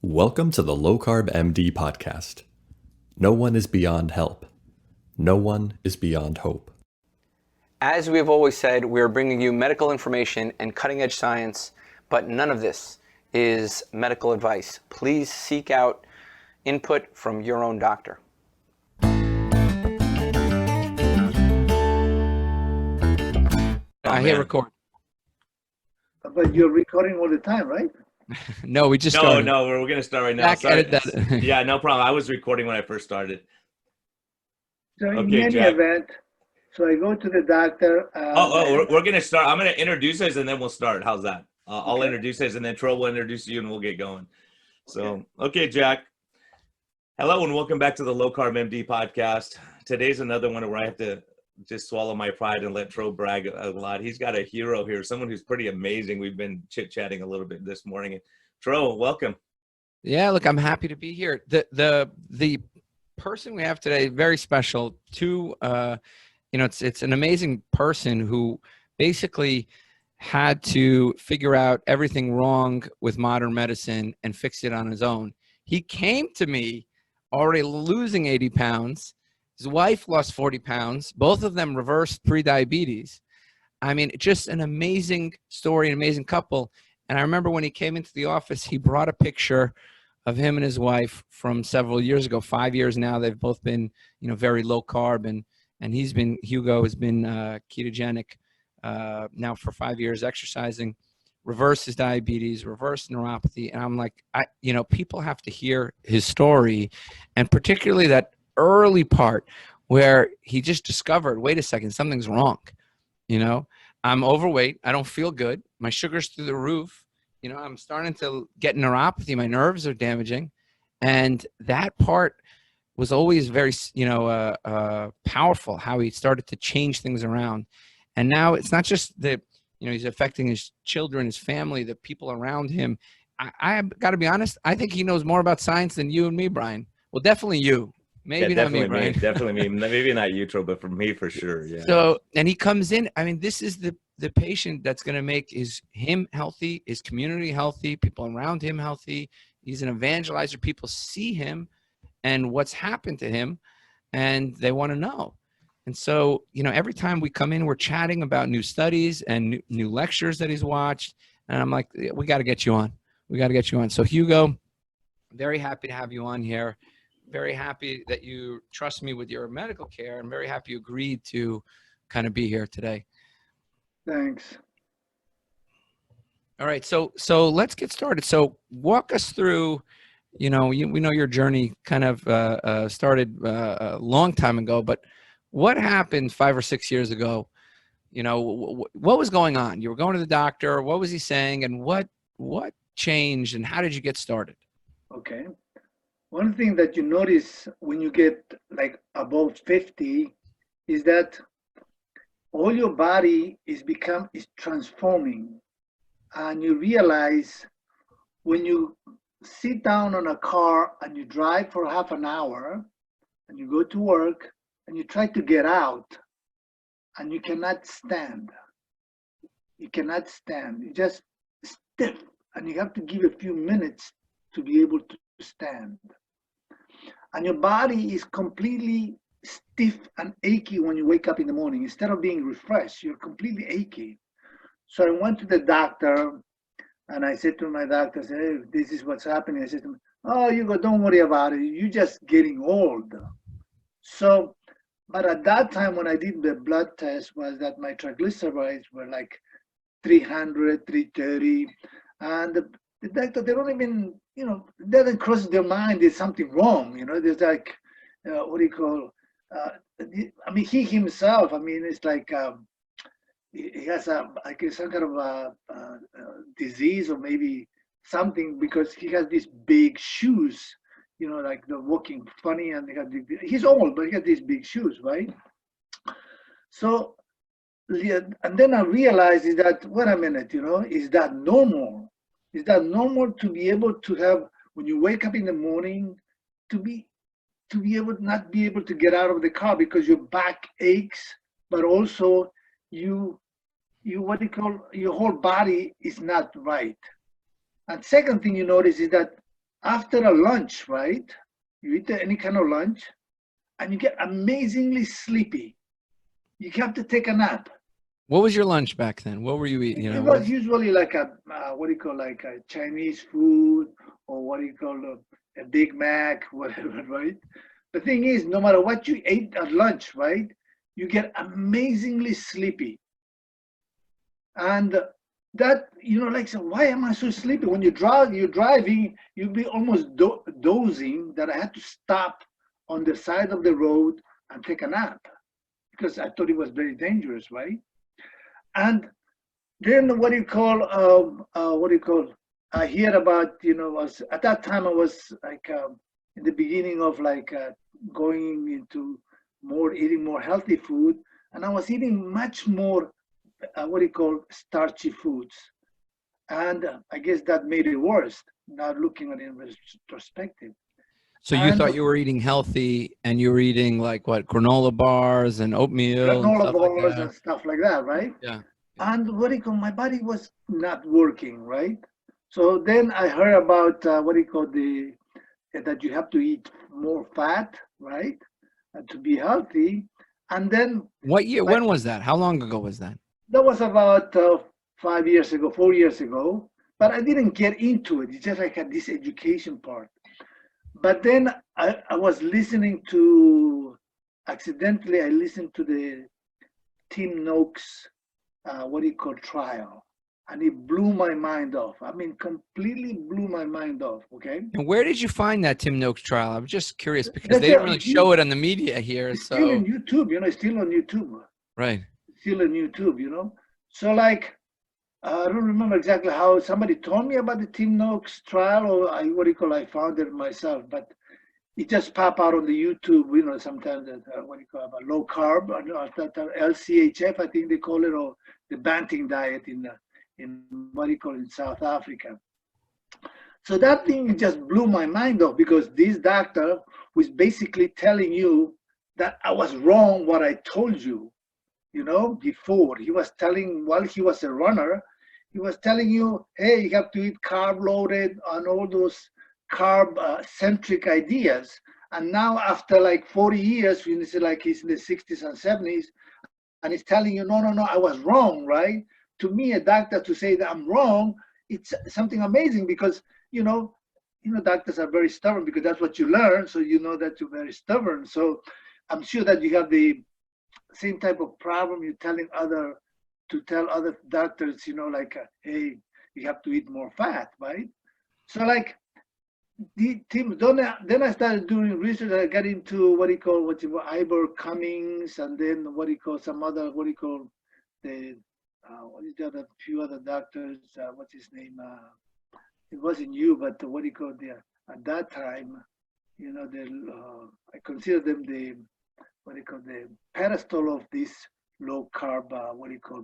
Welcome to the Low-Carb MD podcast. No one is beyond help. No one is beyond hope. As we have always said, we are bringing you medical information and cutting-edge science, but none of this is medical advice. Please seek out input from your own doctor. I hit record. But you're recording all the time, right? No, we just started. No, we're going to start right now. Jack, Sorry. edit that. Yeah, no problem. I was recording when I first started. So in Okay, any Jack. event, so I go to the doctor. We're going to start. I'm going to introduce us and then we'll start. How's that? I'll introduce us and then Tro will introduce you and we'll get going. So, okay, Jack. Hello and welcome back to the Low Carb MD podcast. Today's another one where I have to just swallow my pride and let Tro brag a lot. He's got a hero here, someone who's pretty amazing. We've been chit-chatting a little bit this morning. Tro, welcome. Yeah, look, I'm happy to be here. The person we have today, very special. It's an amazing person who basically had to figure out everything wrong with modern medicine and fix it on his own. He came to me already losing 80 pounds. His wife lost 40 pounds. Both of them reversed pre-diabetes. I mean, just an amazing story, an amazing couple. And I remember when he came into the office, he brought a picture of him and his wife from several years ago, 5 years now. They've both been, very low carb, and Hugo has been ketogenic now for 5 years, exercising, reversed his diabetes, reversed neuropathy. And I'm like, people have to hear his story, and particularly that early part where he just discovered, wait a second, something's wrong. I'm overweight. I don't feel good. My sugar's through the roof. I'm starting to get neuropathy. My nerves are damaging. And that part was always very, powerful, how he started to change things around. And now it's not just that, he's affecting his children, his family, the people around him. I got to be honest. I think he knows more about science than you and me, Brian. Well, definitely you. Maybe not me, Brian. Definitely me. Maybe not you, Tro, but for me, for sure. Yeah. So, and he comes in. I mean, this is the patient that's going to make him healthy, his community healthy, people around him healthy. He's an evangelizer. People see him and what's happened to him, and they want to know. And so, every time we come in, we're chatting about new studies and new lectures that he's watched. And I'm like, we got to get you on. We got to get you on. So, Hugo, very happy to have you on here. Very happy that you trust me with your medical care. I'm very happy you agreed to kind of be here today. Thanks. All right. So let's get started. So walk us through, we know your journey kind of started a long time ago, but what happened 5 or 6 years ago? What was going on? You were going to the doctor. What was he saying? And what changed, and how did you get started? Okay. One thing that you notice when you get like above 50 is that all your body is transforming. And you realize when you sit down on a car and you drive for half an hour and you go to work and you try to get out and you cannot stand. You cannot stand. You're just stiff, and you have to give a few minutes to be able to stand. And your body is completely stiff and achy when you wake up in the morning. Instead of being refreshed, you're completely achy. So I went to the doctor and I said to my doctor, hey, this is what's happening. I said to him, oh, Hugo, don't worry about it. You're just getting old. So, but at that time when I did the blood test was that my triglycerides were like 300, 330. And the doctor, they don't even, doesn't cross their mind there's something wrong. There's like, what do you call, he himself, it's like, he has some kind of a disease or maybe something, because he has these big shoes, like they're walking funny, and he's old, but he has these big shoes, right? So, and then I realized is that, wait a minute, is that normal? Is that normal to be able to have, when you wake up in the morning, to be able not be able to get out of the car because your back aches, but also you what do you call, your whole body is not right. And second thing you notice is that after a lunch, right? You eat any kind of lunch, and you get amazingly sleepy. You have to take a nap. What was your lunch back then? What were you eating? You It know, was usually like a what do you call, like a Chinese food, or what do you call a Big Mac, whatever, right? The thing is, no matter what you ate at lunch, right, you get amazingly sleepy, and that, like, so why am I so sleepy? When you're driving, you'll be almost dozing, that I had to stop on the side of the road and take a nap because I thought it was very dangerous, right? And then I hear about, at that time I was like in the beginning of like going into eating more healthy food, and I was eating much more starchy foods, and I guess that made it worse. Now looking at it in retrospective, so you and thought you were eating healthy, and you were eating like what, granola bars and oatmeal and granola stuff like bars that. and stuff like that, right? Yeah. And my body was not working, right? So then I heard about that you have to eat more fat, right, to be healthy. And then What year? I, When was that? How long ago was that? that was about 5 years ago, 4 years ago. But I didn't get into it. It's just like this education part. But then I was listening to, accidentally, I listened to the Tim Noakes trial, and it blew my mind off. I mean, completely blew my mind off. Okay, And where did you find that Tim Noakes trial? I'm just curious because that's they it. didn't really show it on the media here. It's still So in YouTube. It's still on YouTube. right. It's still on YouTube. So like, I don't remember exactly how somebody told me about the Tim Noakes trial, or I found it myself, but it just pop out on the YouTube. Sometimes that about low carb, LCHF, I think they call it, or the Banting diet in in South Africa. So that thing just blew my mind off, because this doctor was basically telling you that I was wrong what I told you, before. He was telling, while he was a runner, he was telling you, hey, you have to eat carb loaded, on all those carb centric ideas. And now after like 40 years, when it's like he's in the 60s and 70s, and he's telling you, no, I was wrong, right? To me, a doctor to say that I'm wrong, it's something amazing, because, doctors are very stubborn, because that's what you learn. So you know that you're very stubborn. So I'm sure that you have the same type of problem you're tell other doctors, hey, you have to eat more fat, right? So like, then I started doing research. I got into Ivor Cummings, and then some other the the other few other doctors. What's his name? It wasn't you, but at that time, I consider them the the pedestal of this low carb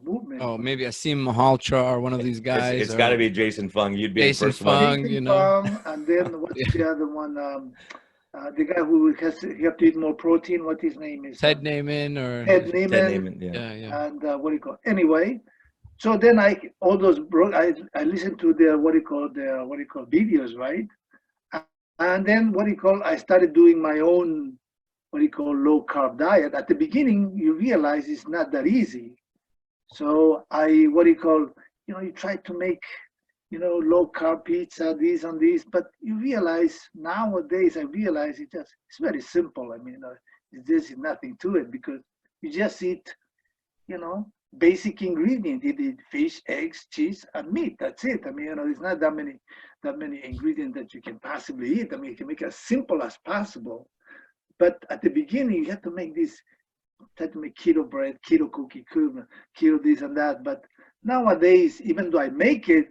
movement. Oh, maybe Asim Mahalcha or one of these guys. It's got to be Jason Fung. You'd be Jason the first one. Fung. Jason Fung, and then what's the other one? The guy who you have to eat more protein. What his name is? Ted Naiman or Ted Naiman. Ted Naiman, yeah. Yeah. And Anyway, so then I listened to their videos, right? And then I started doing my own low carb diet. At the beginning, you realize it's not that easy. So I you try to make low carb pizza, this and this, but you realize nowadays, it's very simple. I mean, there's nothing to it, because you just eat basic ingredients. You eat fish, eggs, cheese, and meat. That's it. I mean, there's not that many ingredients that you can possibly eat. I mean, you can make it as simple as possible. But at the beginning, you have to make keto bread, keto cookie, keto this and that. But nowadays, even though I make it,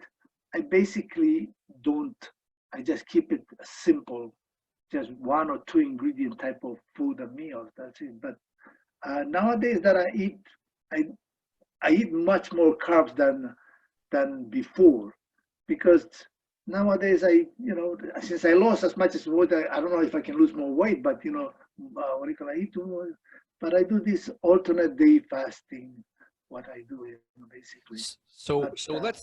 I basically don't. I just keep it simple, just 1 or 2 ingredient type of food and meals. That's it. But nowadays that I eat much more carbs than before, because nowadays since I lost as much as weight, I don't know if I can lose more weight, but I eat more, but I do this alternate day fasting. What I do basically. So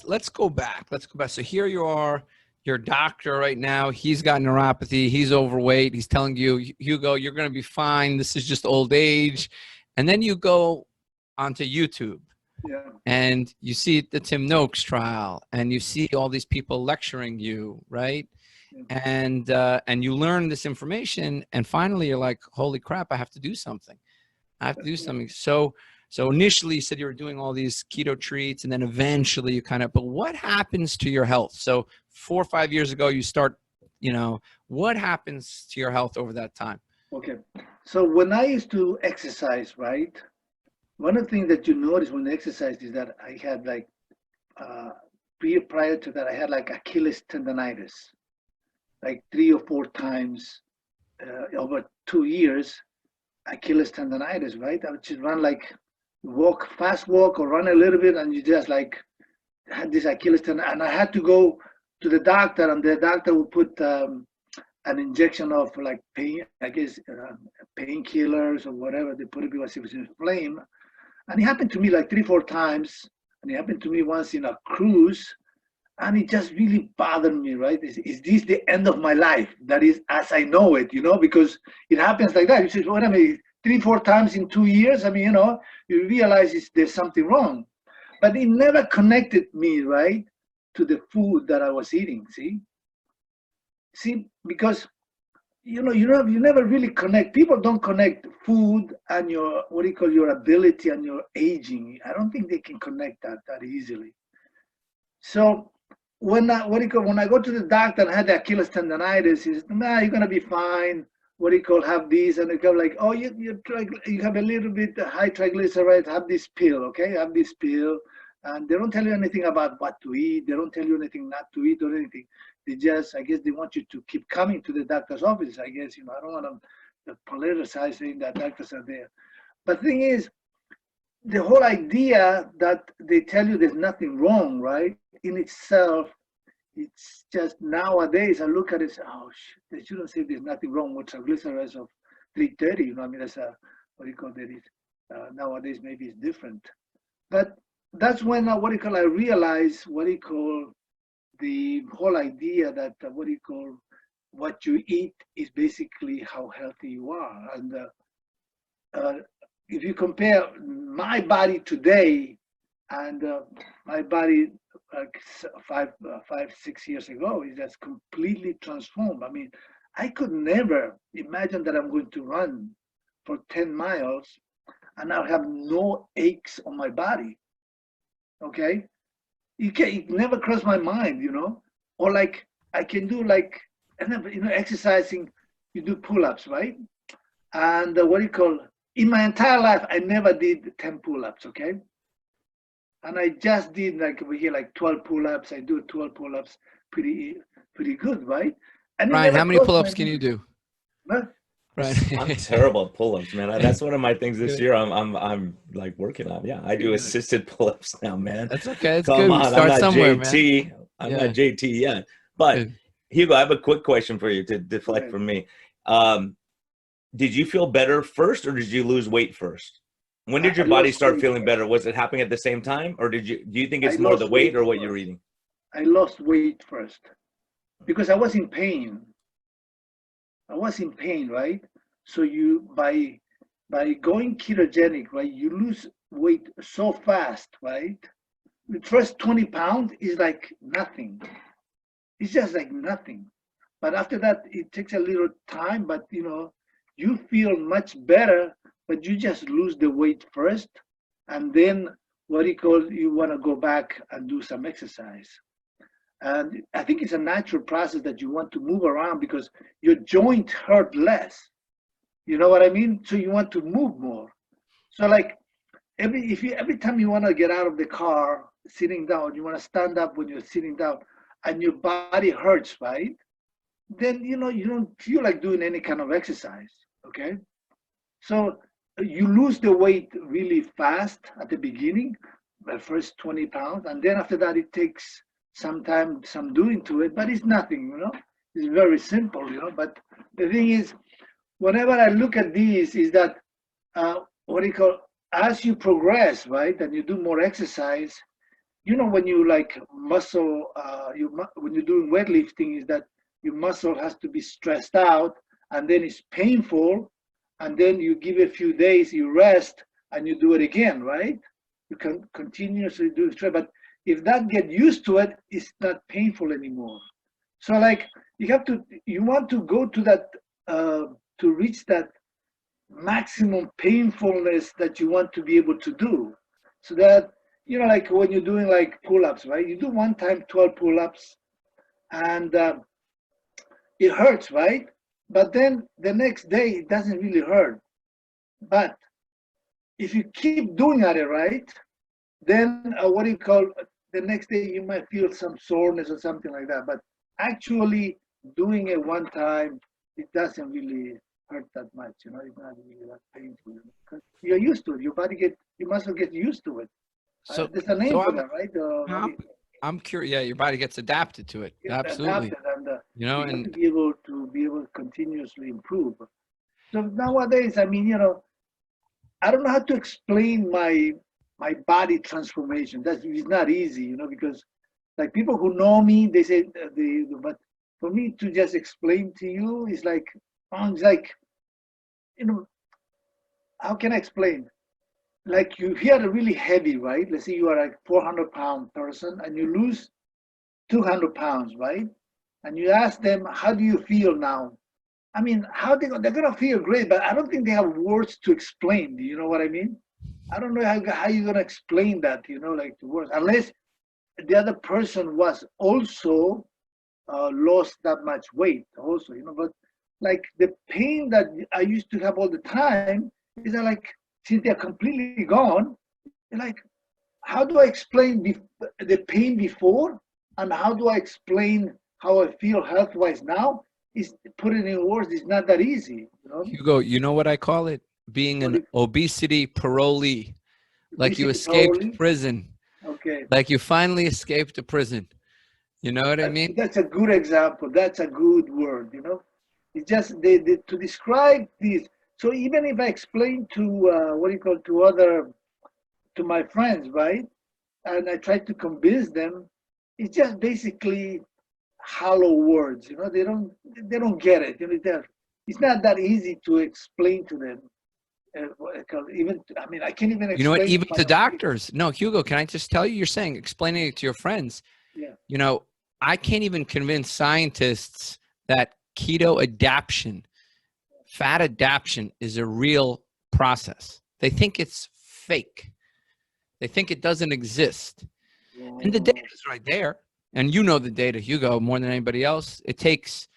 let's go back. So here you are, your doctor right now, he's got neuropathy, he's overweight, he's telling you, Hugo, you're going to be fine. This is just old age. And then you go onto YouTube Yeah. and you see the Tim Noakes trial and you see all these people lecturing you, right? Yeah. And you learn this information and finally you're like, holy crap, I have to do something. I have to do something. So initially you said you were doing all these keto treats and then eventually you kind of, but what happens to your health? So 4 or 5 years ago, you start, what happens to your health over that time? Okay. So when I used to exercise, right, one of the things that you notice when you exercise is that I had like, prior to that, I had like Achilles tendonitis, like 3 or 4 times over 2 years, Achilles tendonitis, right? I would just run like fast walk or run a little bit and you just like had this Achilles tendon and I had to go to the doctor and the doctor would put an injection of like pain, I guess painkillers or whatever they put it because it was inflamed. And it happened to me like 3, 4 times. And it happened to me once in a cruise and it just really bothered me, right? Is this the end of my life? That is as I know it, because it happens like that. You say, what I mean, 3, 4 times in 2 years, I mean, you realize there's something wrong. But it never connected me, right, to the food that I was eating, See, because, you never really connect. People don't connect food and your ability and your aging. I don't think they can connect that easily. So when I go to the doctor and I had the Achilles tendonitis, he says, nah, you're gonna be fine. Have these, and they go like, oh, you have a little bit high triglycerides, have this pill, okay? Have this pill. And they don't tell you anything about what to eat. They don't tell you anything not to eat or anything. They just, I guess they want you to keep coming to the doctor's office, I guess, I don't want to politicize saying that doctors are there. But the thing is, the whole idea that they tell you there's nothing wrong, right, in itself, it's just nowadays I look at it and say, oh, they shouldn't say there's nothing wrong with triglycerides of 330. I mean, that's nowadays maybe it's different. But that's when I realize the whole idea that what you eat is basically how healthy you are. And if you compare my body today and my body like 5, 6 years ago, is just completely transformed. I mean, I could never imagine that I'm going to run for 10 miles and I'll have no aches on my body. Okay, it never crossed my mind, or like I can do like, exercising, you do pull-ups, right? And in my entire life, I never did 10 pull-ups, okay? And I just did like over here, like 12 pull-ups. I do 12 pull-ups pretty good, right? And Ryan, how many pull-ups can you do? Huh? Right. I'm terrible at pull-ups, man. That's one of my things this year. I'm like working on. Yeah, I do assisted pull-ups now, man. That's okay. It's Come good. on, We start I'm not somewhere, JT. man. I'm not JT yet. But Good. Hugo, I have a quick question for you to deflect from me. Did you feel better first, or did you lose weight first? When did your body start feeling better? Was it happening at the same time, or do you think it's more the weight or what you're eating? I lost weight first because I was in pain. Right? So by going ketogenic, right, you lose weight so fast, right? The first 20 pounds is like nothing. It's just like nothing. But after that, it takes a little time, but you feel much better, but you just lose the weight first. And then you want to go back and do some exercise. And I think it's a natural process that you want to move around because your joint hurt less. You know what I mean? So you want to move more. So like every time you want to get out of the car, sitting down, you want to stand up when you're sitting down and your body hurts, right? Then, you don't feel like doing any kind of exercise, okay? So you lose the weight really fast at the beginning, the first 20 pounds. And then after that, it takes some time, some doing to it, but it's nothing, It's very simple, But the thing is, whenever I look at these is that, as you progress, right, and you do more exercise, you know, when you like muscle, when you're doing weightlifting, is that your muscle has to be stressed out, and then it's painful, and then you give it a few days, you rest, and you do it again, right? You can continuously do it, but if that get used to it, it's not painful anymore. So like you want to go to that to reach that maximum painfulness that you want to be able to do, so that you know, like when you're doing like pull-ups, right? You do one time 12 pull-ups, and it hurts, right? But then the next day it doesn't really hurt. But if you keep doing it, right, then what do you call, the next day you might feel some soreness or something like that. But actually doing it one time, it doesn't really hurt that much. You know, it's not really that painful because you're used to it. Your muscle get used to it. So, There's a name so for that, right? I'm curious. Yeah, your body gets adapted to it. Get Absolutely. adapted, and You know, you have and to be able to continuously improve. So nowadays, I mean, you know, I don't know how to explain my body transformation. It's not easy, you know, because like people who know me, they say but for me to just explain to you is like, it's like, you know, how can I explain? Like you hear really heavy, right? Let's say you are like 400-pound person and you lose 200 pounds, right? And you ask them, how do you feel now? I mean, they're gonna feel great, but I don't think they have words to explain. Do you know what I mean? I don't know how you're gonna explain that, you know, like the words, unless the other person was also lost that much weight, also, you know. But like the pain that I used to have all the time is that like since they're completely gone, like how do I explain the pain before, and how do I explain how I feel health-wise now? Is put it in words is not that easy, you know. Hugo, you know what I call it? Being an obesity parolee. Like you Obesity escaped probably. prison. Okay, Like you finally escaped the prison. You know what I mean? that's a good example. That's a good word, you know. It's just to describe this. So even if I explain to what do you call, to my friends, right, and I try to convince them, it's just basically hollow words. You know, they don't get it. You know, it's not that easy to explain to them. Even I mean, I can't even You know what? explain to Even my to own kids. doctors. No, Hugo, can I just tell you? You're saying explaining it to your friends. Yeah, You know, I can't even convince scientists that keto adaptation, fat adaptation, is a real process. They think it's fake. They think it doesn't exist. And the data is right there. And you know the data, Hugo, more than anybody else. It takes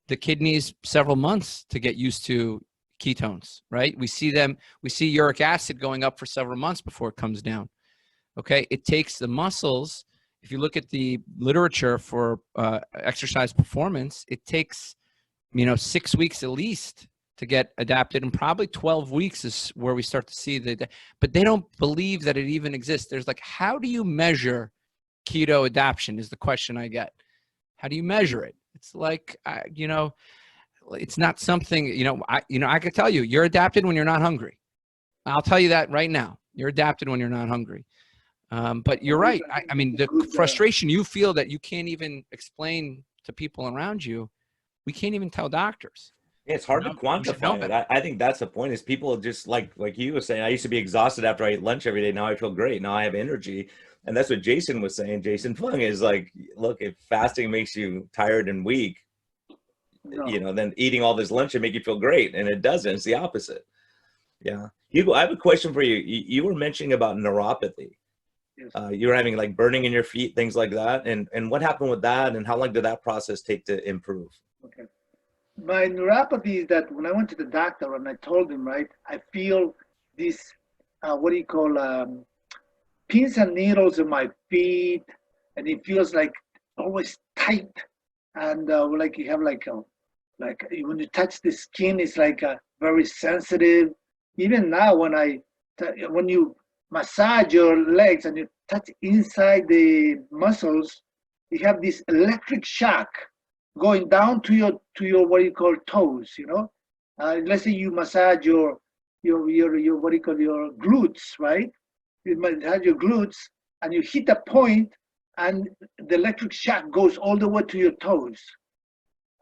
the kidneys several months to get used to ketones, right? We see uric acid going up for several months before it comes down. Okay. It takes the muscles. If you look at the literature for exercise performance, it takes, 6 weeks at least to get adapted, and probably 12 weeks is where we start to see but they don't believe that it even exists. There's like, how do you measure keto adaptation is the question I get. How do you measure it? It's like, it's not something, I could tell you, you're adapted when you're not hungry. I'll tell you that right now. You're adapted when you're not hungry. But you're right. I mean, the frustration you feel that you can't even explain to people around you, we can't even tell doctors. Yeah, it's hard to quantify it. I think that's the point, is people just like you were saying, I used to be exhausted after I ate lunch every day. Now I feel great. Now I have energy. And that's what Jason was saying. Jason Fung is like, look, if fasting makes you tired and weak, then eating all this lunch and make you feel great. And it doesn't. It's the opposite. Yeah. Hugo, I have a question for you. You were mentioning about neuropathy. Yes. You were having like burning in your feet, things like that. And what happened with that? And how long did that process take to improve? Okay. My neuropathy is that when I went to the doctor and I told him, right, I feel this, what do you call, pins and needles in my feet, and it feels like always tight, and like you have like when you touch the skin, it's like very sensitive. Even now, when you massage your legs and you touch inside the muscles, you have this electric shock going down to your what you call toes. Let's say you massage your what do you call, your glutes, right? You massage your glutes, and you hit a point, and the electric shock goes all the way to your toes.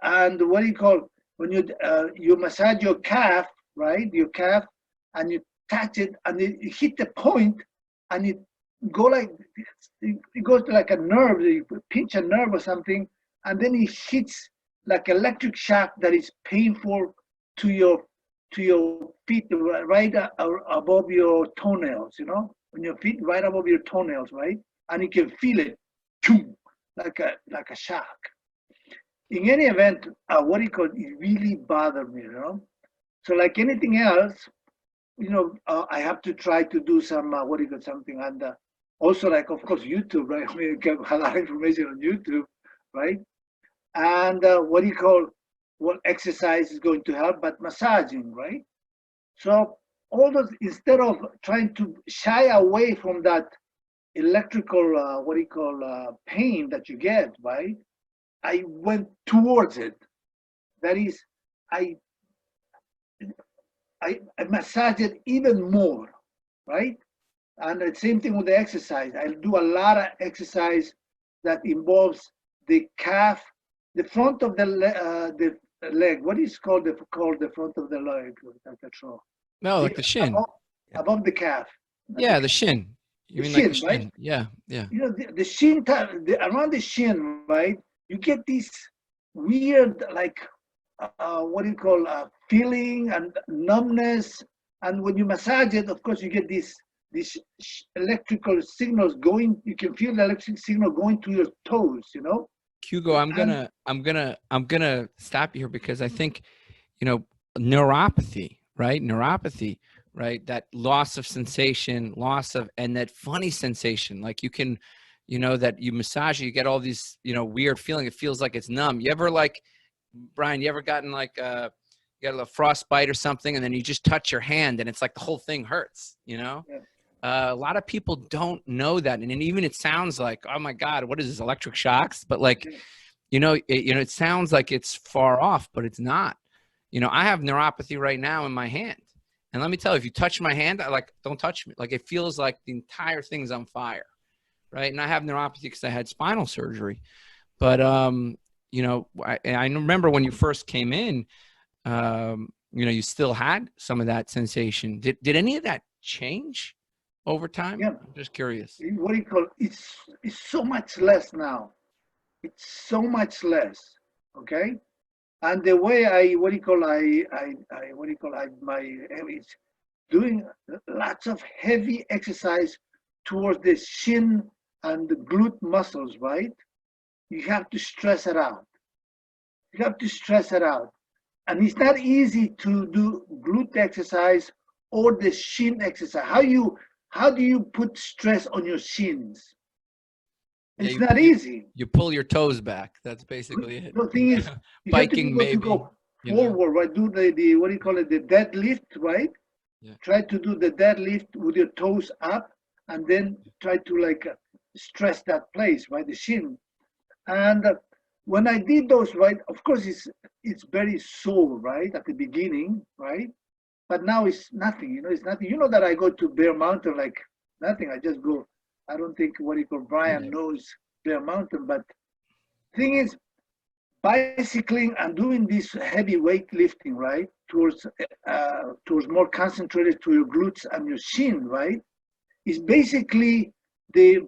And what do you call, when you massage your calf, right? Your calf, and you touch it, and you hit the point, and it go like, it goes to like a nerve. You pinch a nerve or something, and then it hits like electric shock that is painful to your feet, right above your toenails. You know, when your feet right above your toenails, right? And you can feel it, like a shock. In any event, what do you call it really bothered me, you know? So like anything else, you know, I have to try to do some, what do you call something, and also like, of course, YouTube, right? I mean, you get a lot of information on YouTube, right? And what do you call, what exercise is going to help, but massaging, right? So all those, instead of trying to shy away from that electrical, what do you call, pain that you get, right? I went towards it. That is, I massage it even more, right? And the same thing with the exercise. I do a lot of exercise that involves the calf, the front of the leg. What is called the front of the leg? No, like the shin. Above the calf. Yeah, the shin. You mean like the shin? Right? Yeah, yeah. You know, the shin, around the shin, right? You get this weird, like, what do you call, feeling and numbness. And when you massage it, of course, you get these electrical signals going. You can feel the electric signal going to your toes, you know. Hugo, I'm gonna stop you here because I think, you know, neuropathy, right? Neuropathy, right? That loss of sensation, and that funny sensation, like you can, you know, that you massage it, you get all these, you know, weird feeling. It feels like it's numb. You ever, like, Brian, you ever gotten like you got a frostbite or something, and then you just touch your hand and it's like the whole thing hurts, you know? Yeah. A lot of people don't know that. And even it sounds like, oh my God, what is this, electric shocks? But like, you know, it sounds like it's far off, but it's not. You know, I have neuropathy right now in my hand. And let me tell you, if you touch my hand, don't touch me. Like, it feels like the entire thing's on fire. Right. And I have neuropathy because I had spinal surgery. But, you know, I remember when you first came in, you know, you still had some of that sensation. Did any of that change over time? Yeah. I'm just curious. What do you call it? It's so much less now. It's so much less. Okay. And the way it's doing lots of heavy exercise towards the shin and the glute muscles, right? You have to stress it out. You have to stress it out. And it's not easy to do glute exercise or the shin exercise. How do you put stress on your shins? It's not easy. You pull your toes back. That's basically it. The thing is, biking maybe. To go forward, right? Do the what do you call it? The deadlift, right? Yeah. Try to do the deadlift with your toes up, and then try to like stress that place, right? The shin. And when I did those, right, of course it's very sore, right, at the beginning, right? But now it's nothing, you know, it's nothing. You know that I go to Bear Mountain like nothing. I just go. I don't think what you call Brian knows Bear Mountain, but thing is, bicycling and doing this heavy weight lifting, right, towards more concentrated to your glutes and your shin, right, is basically the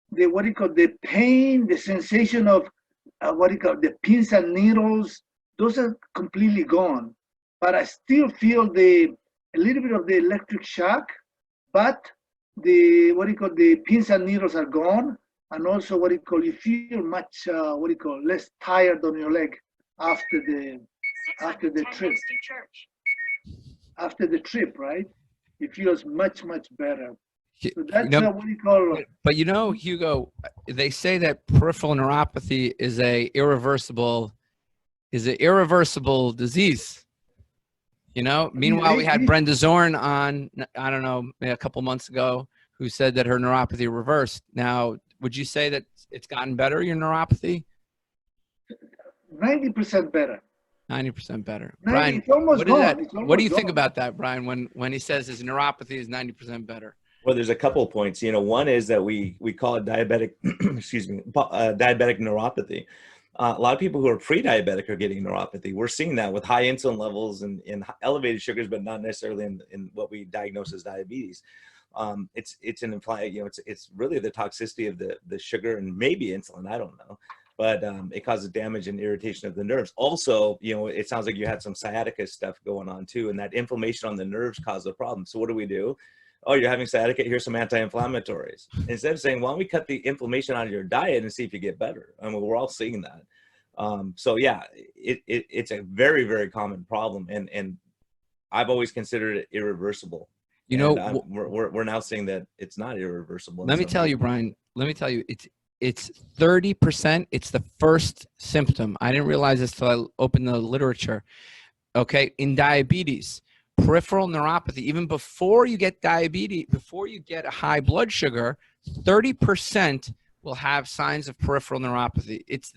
what do you call the pain, the sensation of what do you call the pins and needles. Those are completely gone, but I still feel a little bit of the electric shock, but the what do you call the pins and needles are gone, and also what do you call you feel much what do you call less tired on your leg after the trip. After the trip, right? It feels much better. So that's what do you call. But you know, Hugo, they say that peripheral neuropathy is an irreversible disease. You know, meanwhile, we had Brenda Zorn on, I don't know, a couple months ago, who said that her neuropathy reversed. Now, would you say that it's gotten better, your neuropathy? 90% better. 90% better. 90, Brian, it's almost what do you think about that, Brian, when he says his neuropathy is 90% better? Well, there's a couple of points. One is that we call it diabetic, excuse me, diabetic neuropathy. A lot of people who are pre-diabetic are getting neuropathy. We're seeing that with high insulin levels and elevated sugars, but not necessarily in what we diagnose as diabetes. It's an implied, it's really the toxicity of the sugar and maybe insulin. I don't know, but it causes damage and irritation of the nerves. Also, it sounds like you had some sciatica stuff going on too, and that inflammation on the nerves caused the problem. So what do? Oh, you're having sciatica, here's some anti-inflammatories. Instead of saying, why don't we cut the inflammation out of your diet and see if you get better? I mean, we're all seeing that. So yeah, it's a very, very common problem. And I've always considered it irreversible. We're now seeing that it's not irreversible. Let me tell you, Brian, it's 30%. It's the first symptom. I didn't realize this till I opened the literature. Okay. In diabetes, peripheral neuropathy, even before you get diabetes, before you get a high blood sugar, 30% will have signs of peripheral neuropathy. It's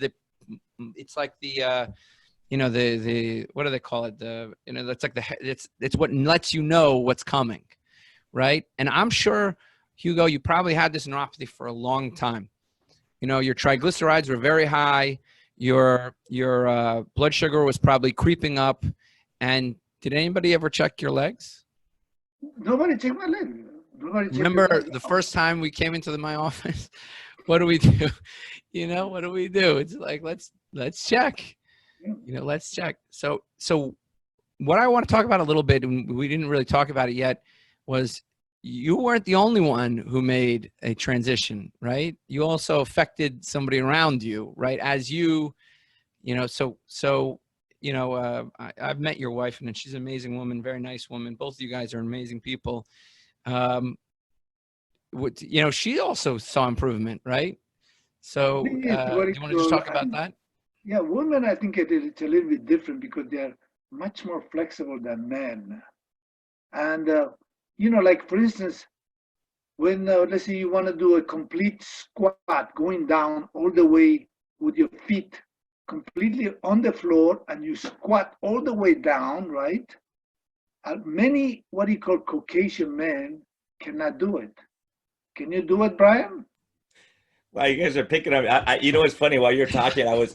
like the what do they call it? That's like it's what lets you know what's coming, right? And I'm sure, Hugo, you probably had this neuropathy for a long time. Your triglycerides were very high. Your blood sugar was probably creeping up. And did anybody ever check your legs? Nobody checked my leg. Remember the first time we came into my office? What do we do? What do we do? It's like, let's check. Let's check. So what I want to talk about a little bit, and we didn't really talk about it yet, was you weren't the only one who made a transition, right? You also affected somebody around you, right? As I've met your wife, and she's an amazing woman, very nice woman. Both of you guys are amazing people. She also saw improvement, right? So do you want to just talk about that? Yeah, women, I think it's a little bit different because they're much more flexible than men. And, like for instance, when, let's say you want to do a complete squat, going down all the way with your feet completely on the floor, and you squat all the way down, right? Many, what you call Caucasian men cannot do it. Can you do it, Brian? Wow, you guys are picking up. What's funny? While you're talking, I was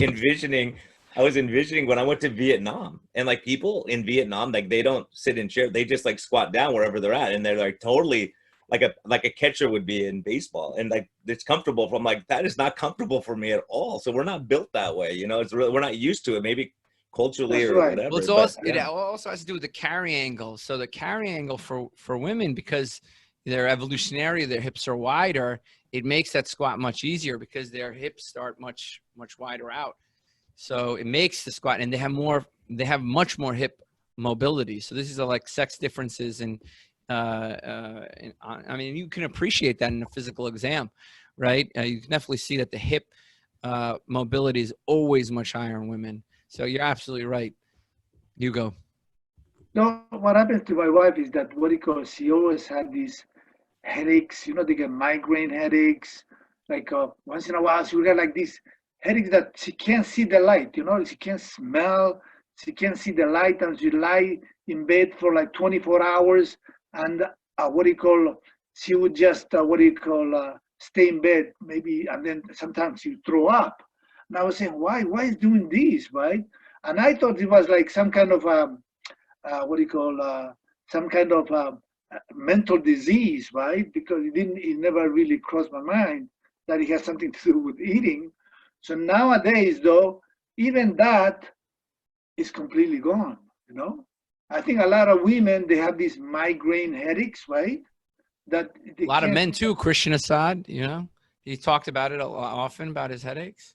envisioning when I went to Vietnam, and like people in Vietnam, like they don't sit in chairs, they just like squat down wherever they're at, and they're like totally like a catcher would be in baseball, and like it's comfortable. I'm like, that is not comfortable for me at all. So we're not built that way, it's really, we're not used to it. Maybe culturally That's or right. whatever. Well, it also has to do with the carry angle. So the carry angle for women, because they're evolutionary, their hips are wider, it makes that squat much easier because their hips start much wider out. So it makes the squat, and they have much more hip mobility. So this is like sex differences, and I mean, you can appreciate that in a physical exam, right? You can definitely see that the hip mobility is always much higher in women. So you're absolutely right, Hugo. No, what happens to my wife is that she always had these headaches. They get migraine headaches. Like once in a while, she will get like these headaches that she can't see the light. She can't smell. She can't see the light, and she lie in bed for like 24 hours. And she would just stay in bed maybe, and then sometimes she would throw up. And I was saying, why is doing this, right? And I thought it was like some kind of some kind of mental disease, right? Because it never really crossed my mind that it has something to do with eating. So nowadays, though, even that is completely gone. I think a lot of women, they have these migraine headaches, right? That a lot of men too. Christian Assad, he talked about it often, about his headaches.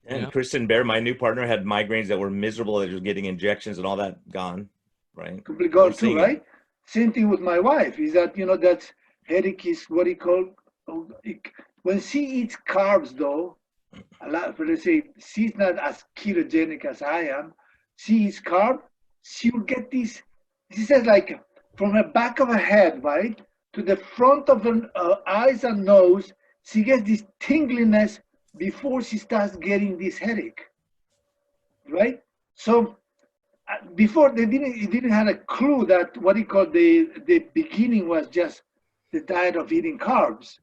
And Kristen Bear, my new partner, had migraines that were miserable. They were getting injections and all that gone, right? Completely gone too, right? Same thing with my wife. Is that that headache is what he called when she eats carbs, though. A lot, let's say she's not as ketogenic as I am. She eats carb. She will get these. She says like from the back of her head, right, to the front of the eyes and nose. She gets this tingliness before she starts getting this headache, right? So before they didn't have a clue that what he called the beginning was just the diet of eating carbs.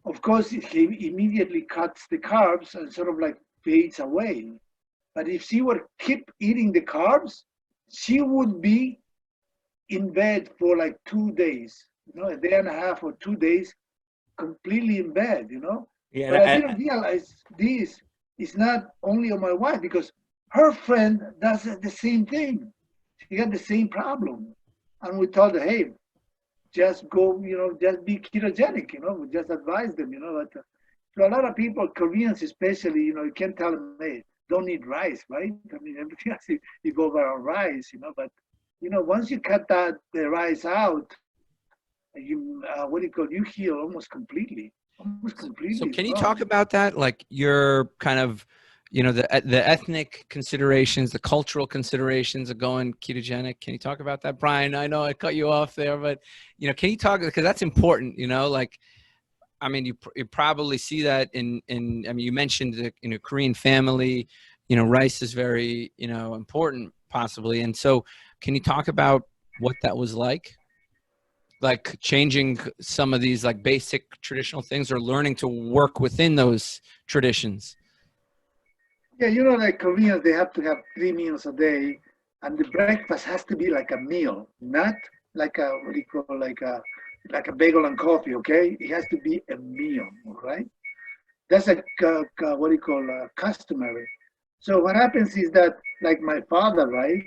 Of course, he immediately cuts the carbs and sort of like fades away. But if she would keep eating the carbs, she would be in bed for like 2 days, a day and a half or 2 days, completely in bed. Yeah, But I didn't realize this is not only on my wife, because her friend does the same thing. She got the same problem. And we told her, hey, just go, just be ketogenic, we just advise them, but to a lot of people, Koreans especially, you can't tell them, hey, don't eat rice, right? I mean, everything else you go around rice, but, once you cut the rice out, you heal almost completely. So can you Well. talk about that? Like your kind of, the ethnic considerations, the cultural considerations of going ketogenic. Can you talk about that, Brian? I know I cut you off there, but can you talk, because that's important, like, I mean, you probably see that in I mean, you mentioned in a Korean family, rice is very, important possibly. And so can you talk about what that was like changing some of these like basic traditional things, or learning to work within those traditions? Yeah, like Koreans, they have to have 3 meals a day, and the breakfast has to be like a meal, not like a what do you call like a bagel and coffee. Okay, it has to be a meal. All right, that's customary. So what happens is that, like my father, right?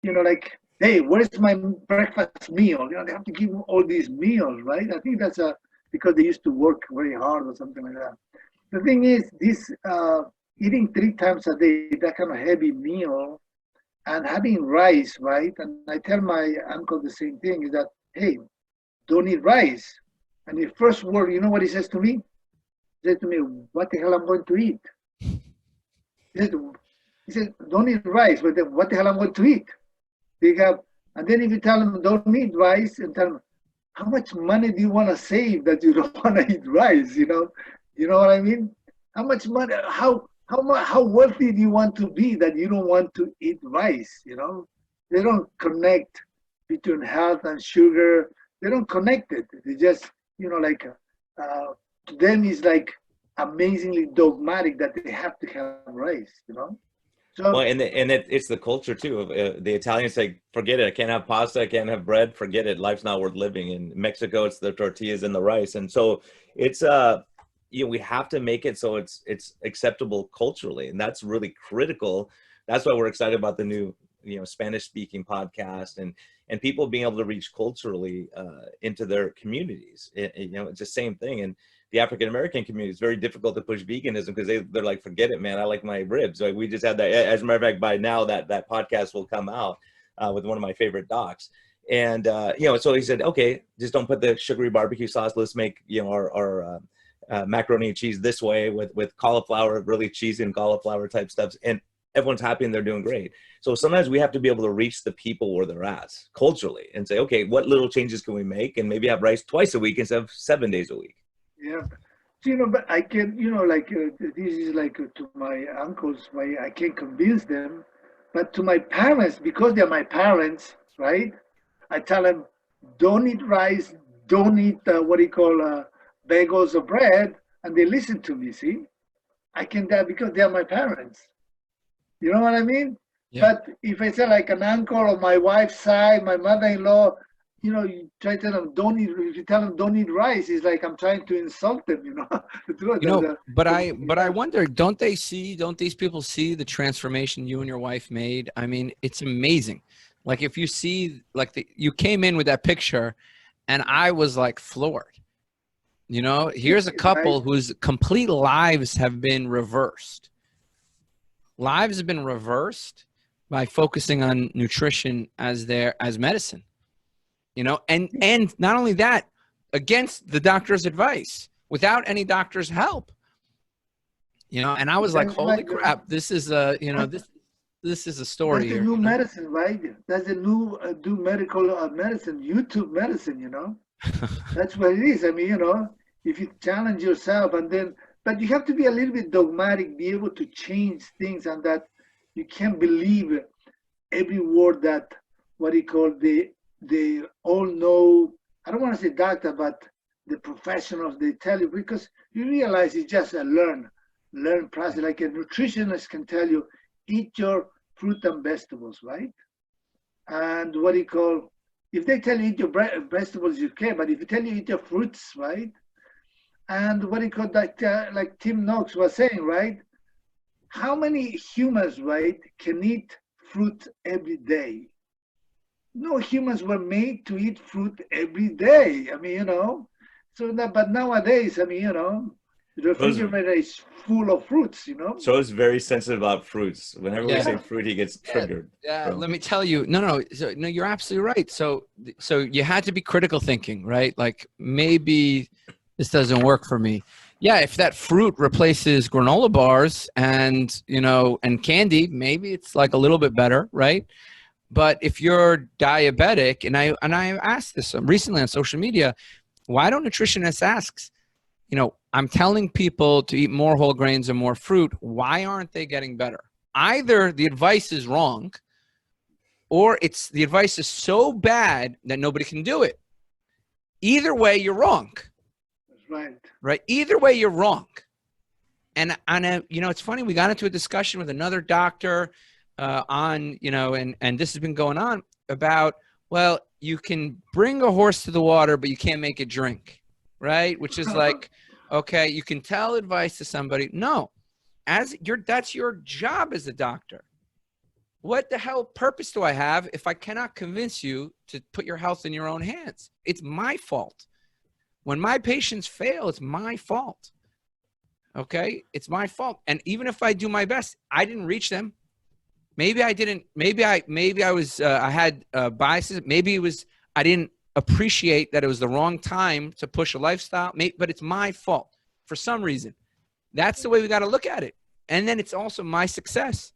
Like, hey, where's my breakfast meal? They have to give him all these meals, right? I think that's because they used to work very hard or something like that. The thing is, this eating 3 times a day, that kind of heavy meal, and having rice, right? And I tell my uncle the same thing, is that, hey, don't eat rice. And the first word, you know what he says to me? He says to me, what the hell I'm going to eat? He said, don't eat rice, but then what the hell I'm going to eat? And then if you tell them don't eat rice, and tell them, how much money do you want to save that you don't want to eat rice? You know what I mean? How much money? How wealthy do you want to be that you don't want to eat rice? They don't connect between health and sugar. They don't connect it. They just to them is like amazingly dogmatic that they have to have rice. So, well, it's the culture too. Of the Italians say, "Forget it. I can't have pasta. I can't have bread. Forget it. Life's not worth living." In Mexico, it's the tortillas and the rice, and so it's we have to make it so it's acceptable culturally, and that's really critical. That's why we're excited about the new Spanish speaking podcast and people being able to reach culturally into their communities. It's the same thing. And the African American community is very difficult to push veganism because they're like, forget it, man. I like my ribs. Like we just had that. As a matter of fact, by now that podcast will come out with one of my favorite docs. And so he said, okay, just don't put the sugary barbecue sauce. Let's make our macaroni and cheese this way with cauliflower, really cheesy and cauliflower type stuff. And everyone's happy and they're doing great. So sometimes we have to be able to reach the people where they're at culturally and say, okay, what little changes can we make? And maybe have rice twice a week instead of 7 days a week. Yeah. So, but I can, this is like to my uncles, why I can't convince them, but to my parents, because they're my parents, right? I tell them, don't eat rice, don't eat bagels or bread, and they listen to me, see? I can do that because they're my parents. You know what I mean? Yeah. But if I say like an uncle on my wife's side, my mother-in-law, you try to tell them don't eat. If you tell them don't eat rice, it's like I'm trying to insult them. But I wonder, don't these people see the transformation you and your wife made? I mean, it's amazing. Like if you see, you came in with that picture, and I was like floored. Here's a couple whose complete lives have been reversed. Lives have been reversed by focusing on nutrition as medicine. And not only that, against the doctor's advice, without any doctor's help. And I was like, holy crap, this is this is a story. That's the new medicine, right? That's the new medical medicine, YouTube medicine, That's what it is. I mean, if you challenge yourself but you have to be a little bit dogmatic, be able to change things, and that you can't believe every word that they all know. I don't want to say doctor, but the professionals, they tell you, because you realize it's just a learn process. Like a nutritionist can tell you, eat your fruit and vegetables, right? And what do you call, if they tell you eat your vegetables, you can, but if you tell you eat your fruits, right? And what do you call that, like Tim Noakes was saying, right? How many humans, right, can eat fruit every day? No humans were made to eat fruit every day. I mean, so that, but nowadays, I mean, the refrigerator is full of fruits, So it's very sensitive about fruits. Whenever we say fruit, he gets triggered. Yeah, let me tell you. No, you're absolutely right. So you had to be critical thinking, right? Like, maybe this doesn't work for me. Yeah, if that fruit replaces granola bars and and candy, maybe it's like a little bit better, right? But if you're diabetic, and I asked this recently on social media, why don't nutritionists ask, I'm telling people to eat more whole grains and more fruit. Why aren't they getting better? Either the advice is wrong, or it's the advice is so bad that nobody can do it. Either way, you're wrong. That's right. Right? Either way, you're wrong. And it's funny. We got into a discussion with another doctor on, and this has been going on about, well, you can bring a horse to the water, but you can't make it drink, right? Which is like, okay, you can tell advice to somebody. No, that's your job as a doctor. What the hell purpose do I have if I cannot convince you to put your health in your own hands? It's my fault. When my patients fail, it's my fault. Okay? It's my fault. And even if I do my best, I didn't reach them. Maybe I didn't. Maybe I was. I had biases. Maybe it was. I didn't appreciate that it was the wrong time to push a lifestyle. But it's my fault for some reason. That's the way we got to look at it. And then it's also my success,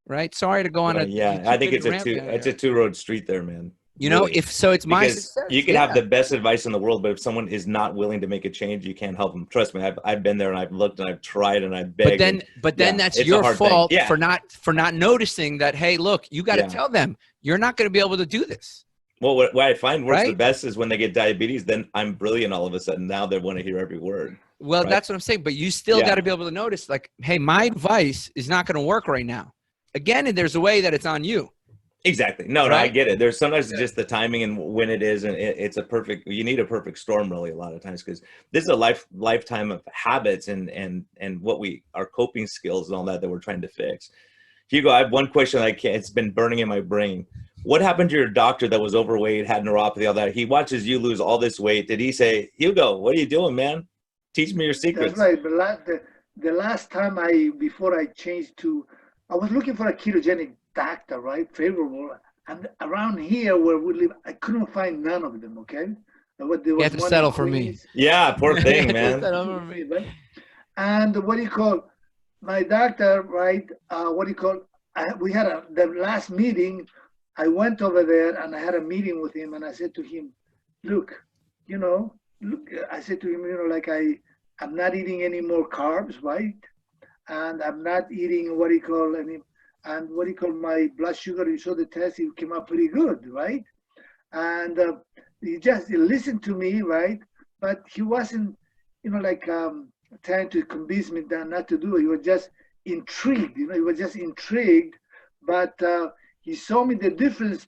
right? Sorry to go on a. Yeah, I think it's a two-road street there, man. Really. If so, it's my because success. You can have the best advice in the world, but if someone is not willing to make a change, you can't help them. Trust me, I've been there and I've looked and I've tried and I've begged. But then that's your fault for not noticing that. Hey, look, you got to tell them you're not going to be able to do this. Well, what I find works the best is when they get diabetes. Then I'm brilliant all of a sudden. Now they want to hear every word. Well, that's what I'm saying. But you still got to be able to notice, like, hey, my advice is not going to work right now. Again, there's a way that it's on you. Exactly. No, I get it. There's sometimes just the timing and when it is, and it's you need a perfect storm really a lot of times, because this is a lifetime of habits and our coping skills and all that we're trying to fix. Hugo, I have one question it's been burning in my brain. What happened to your doctor that was overweight, had neuropathy, all that? He watches you lose all this weight. Did he say, Hugo, what are you doing, man? Teach me your secrets. That's right. The last time before I changed I was looking for a ketogenic doctor, right? Favorable. And around here where we live, I couldn't find none of them, okay? You have to settle for me. Yeah, poor thing, man. And my doctor, right? We had the last meeting. I went over there and I had a meeting with him and I said to him, look, I said to him, I'm not eating any more carbs, right? And I'm not eating my blood sugar. You saw the test, it came out pretty good, right? And he listened to me, right? But he wasn't, trying to convince me that not to do it. He was just intrigued, he was just intrigued. But he saw me the difference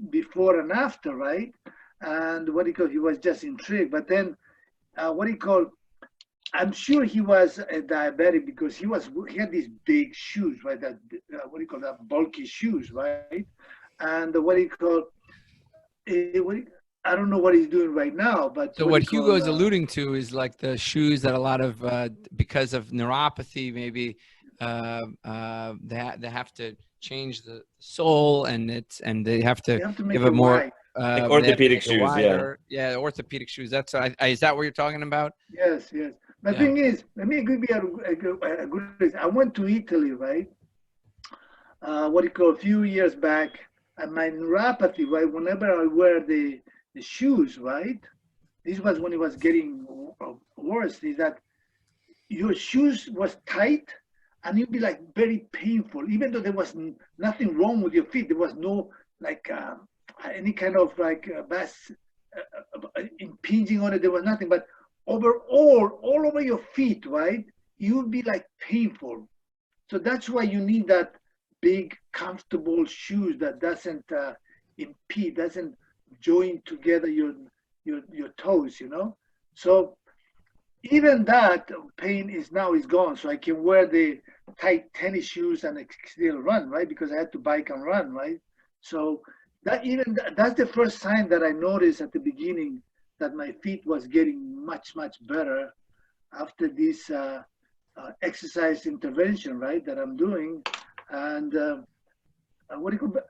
before and after, right? And he was just intrigued. But then, I'm sure he was a diabetic because he had these big shoes, right? That bulky shoes, right? And I don't know what he's doing right now, but so what Hugo is alluding to is like the shoes that a lot of because of neuropathy, maybe they have to change the sole and they have to give it more like orthopedic shoes, yeah, orthopedic shoes. That's is that what you're talking about? Yes. The thing is, let me give you a good reason. I went to Italy, right? A few years back, and my neuropathy, right? Whenever I wear the shoes, right? This was when it was getting worse. Is that your shoes was tight, and it'd be like very painful, even though there was nothing wrong with your feet. There was no any kind of impinging on it. There was nothing, but overall, all over your feet, right? You would be like painful. So that's why you need that big, comfortable shoes that doesn't impede, doesn't join together your toes, you know. So even that pain is gone. So I can wear the tight tennis shoes and still run, right? Because I had to bike and run, right? So that's the first sign that I noticed at the beginning that my feet was getting much better after this exercise intervention, right? That I'm doing, and what do you call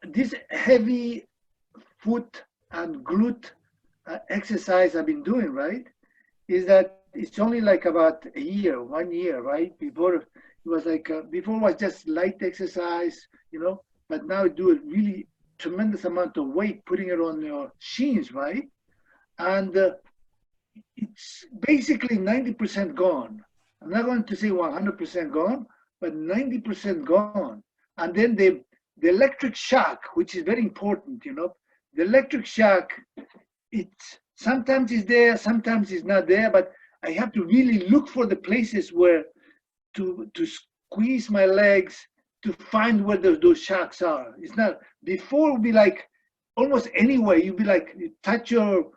this heavy foot and glute exercise I've been doing, right? Is that it's only like about 1 year, right? Before it was like before it was just light exercise, you know, but now I do a really tremendous amount of weight, putting it on your shins, right? And it's basically 90% gone. I'm not going to say 100% gone, but 90% gone. And then the electric shock, which is very important, you know, the electric shock, it's sometimes it's there, sometimes it's not there, but I have to really look for the places where to squeeze my legs to find where those shocks are. It's not, before it would be like almost anywhere, you'd be like, you touch your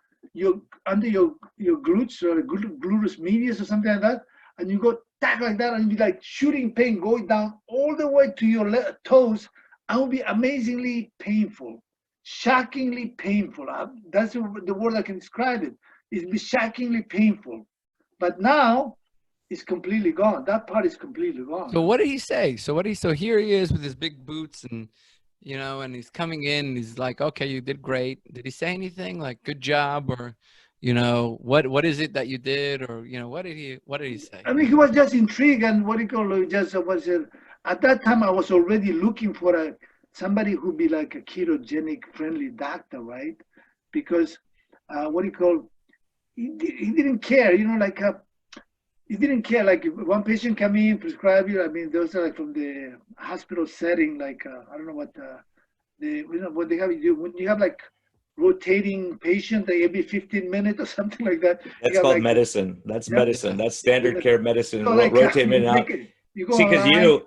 under your glutes or gluteus medius or something like that, and you go tack like that, and you'd be like shooting pain going down all the way to your toes, and it would be amazingly painful. Shockingly painful. That's the word I can describe it. It's shockingly painful. But now it's completely gone. That part is completely gone. So what did he say? So here he is with his big boots and, you know, and he's coming in and he's like, okay, you did great. Did he say anything like good job, or, you know, what is it that you did, or, you know, what did he say? I mean, he was just intrigued, and what do you call it, just was at that time I was already looking for somebody who'd be like a ketogenic friendly doctor, right? Because what do you call, he didn't care, you know, like he didn't care. Like if one patient come in, prescribe you. I mean, those are like from the hospital setting, like I don't know what what they have. When you have like rotating patient, like every 15 minutes or something like that. That's called like, medicine. That's medicine. That's standard care medicine. So like, rotate in and out. You go See, because online.